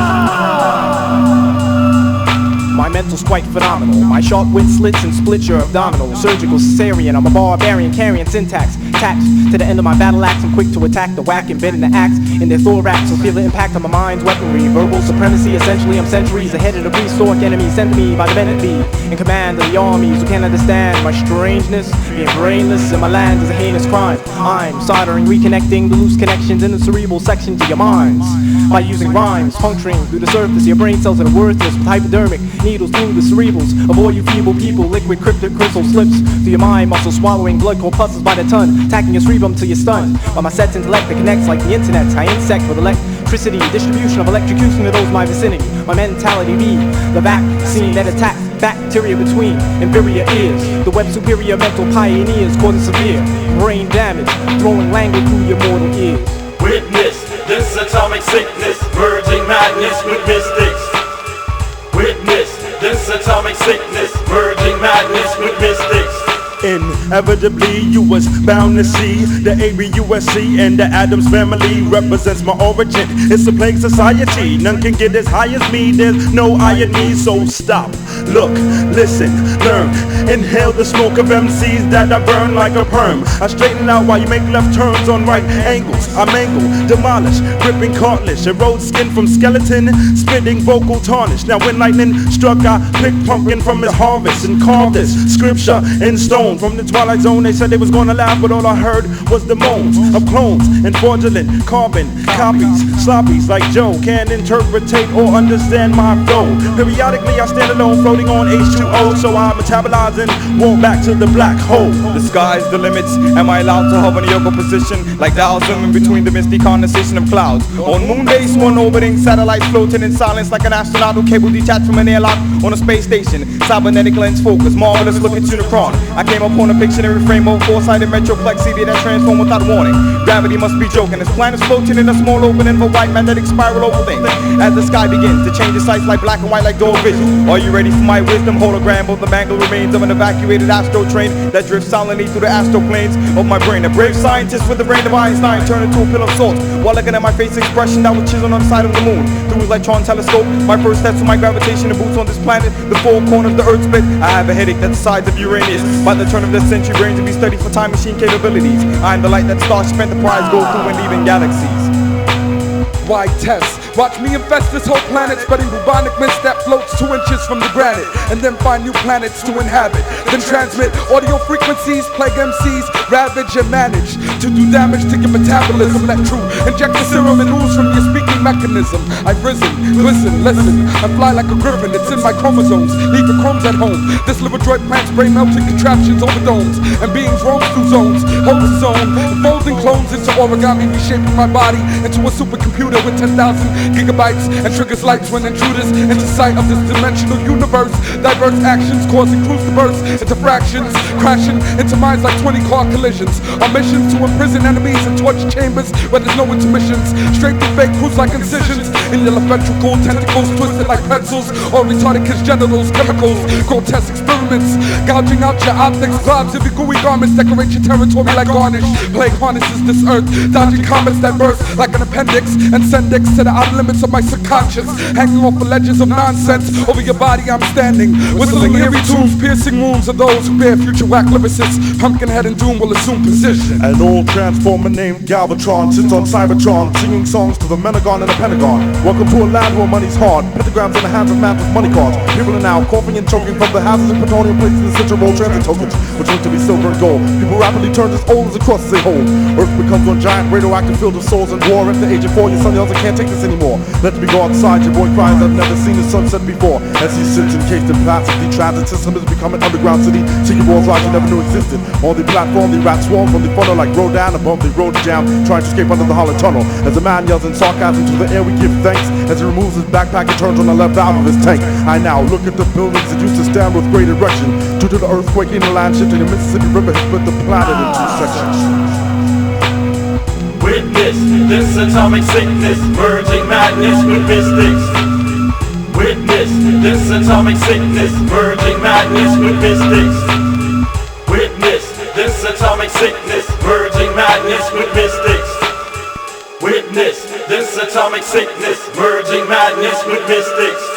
My mental's quite phenomenal. My sharp wit slits and splits your abdominal. Surgical cesarean, I'm a barbarian carrying syntax. Taxed to the end of my battle axe, I'm quick to attack the whack and bend the axe in their thorax. So feel the impact on my mind's weaponry. Verbal supremacy, essentially I'm centuries ahead of the prehistoric enemy sent to me by the men be in command of the armies who can't understand my strangeness. Being brainless in my land is a heinous crime. I'm soldering, reconnecting the loose connections in the cerebral sections of your minds by using rhymes, puncturing through the surface of your brain cells that are worthless with hypodermic needles weasels through the cerebrals of all you feeble people. Liquid cryptic crystal slips through your mind muscle, swallowing blood corpuscles by the ton, attacking your cerebrum till you're stunned. By my set intellect that connects like the internet, I insect with electricity, distribution of electrocution to those in my vicinity. My mentality be the vaccine that attacks bacteria between inferior ears. The web superior mental pioneers causing severe brain damage, throwing language through your mortal ears. Witness this atomic sickness, merging madness with mystics. Witness this atomic sickness, merging madness with mystics. Inevitably, you was bound to see the ABUSC and the Addams family represents my origin. It's a plague society, none can get as high as me. There's no irony, so stop, look, listen, learn. Inhale the smoke of MCs that I burn like a perm. I straighten out while you make left turns on right angles. I mangle, demolish, ripping cartilage, erode skin from skeleton, spitting vocal tarnish. Now when lightning struck, I picked pumpkin from its harvest and carved this scripture in stone. From the Twilight Zone, they said they was gonna laugh, but all I heard was the moans of clones and fraudulent carbon copies. Sloppies like Joe can't interpretate or understand my flow. Periodically I stand alone floating on H2O, so I metabolize and walk back to the black hole. The sky's the limits. Am I allowed to hover in a yoga position like dials swimming between the misty condensation of clouds? On moon base, one orbiting satellites floating in silence like an astronaut who cable detached from an airlock on a space station. Cybernetic lens focus, marvelous look at Unicron. I came upon a Pictionary frame of foresighted metroplex CD that transform without warning. Gravity must be joking. This planet's floating in a small opening of a white magnetic spiral over things. As the sky begins to change its sights like black and white like dog vision. Are you ready for my wisdom hologram of the mangled remains of an evacuated astro train that drifts silently through the astral planes of my brain? A brave scientist with the brain of Einstein turned into a pill of salt while looking at my face expression that was chiseled on the side of the moon. Through his electron telescope, my first steps to my gravitation and boots on this planet. The four corners of the earth split. I have a headache that's the size of Uranus. By the turn of this century, brains to be studied for time machine capabilities. I am the light that Starship Enterprise go through and leaving galaxies. Why test? Watch me infest this whole planet, spreading bubonic mist that floats 2 inches from the granite, and then find new planets to inhabit. Then transmit audio frequencies, plague MCs, ravage and manage to do damage to your metabolism. Let true inject the serum and ooze from your speaking mechanism. I've risen, listen, I fly like a griffin. It's in my chromosomes, leave the chromes at home. This liver droid plants brain melting contraptions over domes, and beings roam through zones, hold the zone, folding clones into origami, reshaping my body into a supercomputer with 10,000 gigabytes and triggers lights when intruders into sight of this dimensional universe. Diverse actions causing crews to burst into fractions, crashing into minds like 20 car collisions. Our mission to imprison enemies in torture chambers where there's no intermissions. Straight through fake crews like incisions in your ventricle, tentacles twisted like pretzels or retarded kids' genitals, chemicals, grotesque experiments, gouging out your optics. Globs of your gooey garments decorate your territory like garnish. Plague harnesses this earth, dodging comets that burst like an appendix and send dicks to the outer limits of my subconscious, hanging off the ledges of nonsense. Over your body I'm standing, whistling eerie tunes, piercing wounds of those who bear future whack lyricists. Pumpkinhead and Doom will assume position. An old transformer named Galvatron sits on Cybertron, singing songs to the Menagon and the Pentagon. Welcome to a land where money's hard, pentagrams in the hands of man with money cards. People are now coughing and choking from the houses and plutonium places in central roll transit tokens, which look to be silver and gold. People rapidly turn as old as the crust they hold. Earth becomes one giant radioactive field of souls and war. At the age of 4, your son yells, I can't take this anymore. Let me go outside, your boy cries, I've never seen the sunset before. As he sits encased in plastic, the transit system has become an underground city. Secret walls rise you never knew existed. On the platform, the rats swarm from the funnel like Rodan. Above the road jam, trying to escape under the hollow tunnel. As a man yells in sarcasm to the air, we give thanks. As he removes his backpack and turns on the left valve of his tank. I now look at the buildings that used to stand with great erection. Due to the earthquake in the land shifting, the Mississippi River has split the planet in 2 sections. Witness this atomic sickness, merging madness with mystics. Witness this atomic sickness, merging madness with mystics. Witness this atomic sickness, merging madness with mystics. Witness this atomic sickness, merging madness with mystics.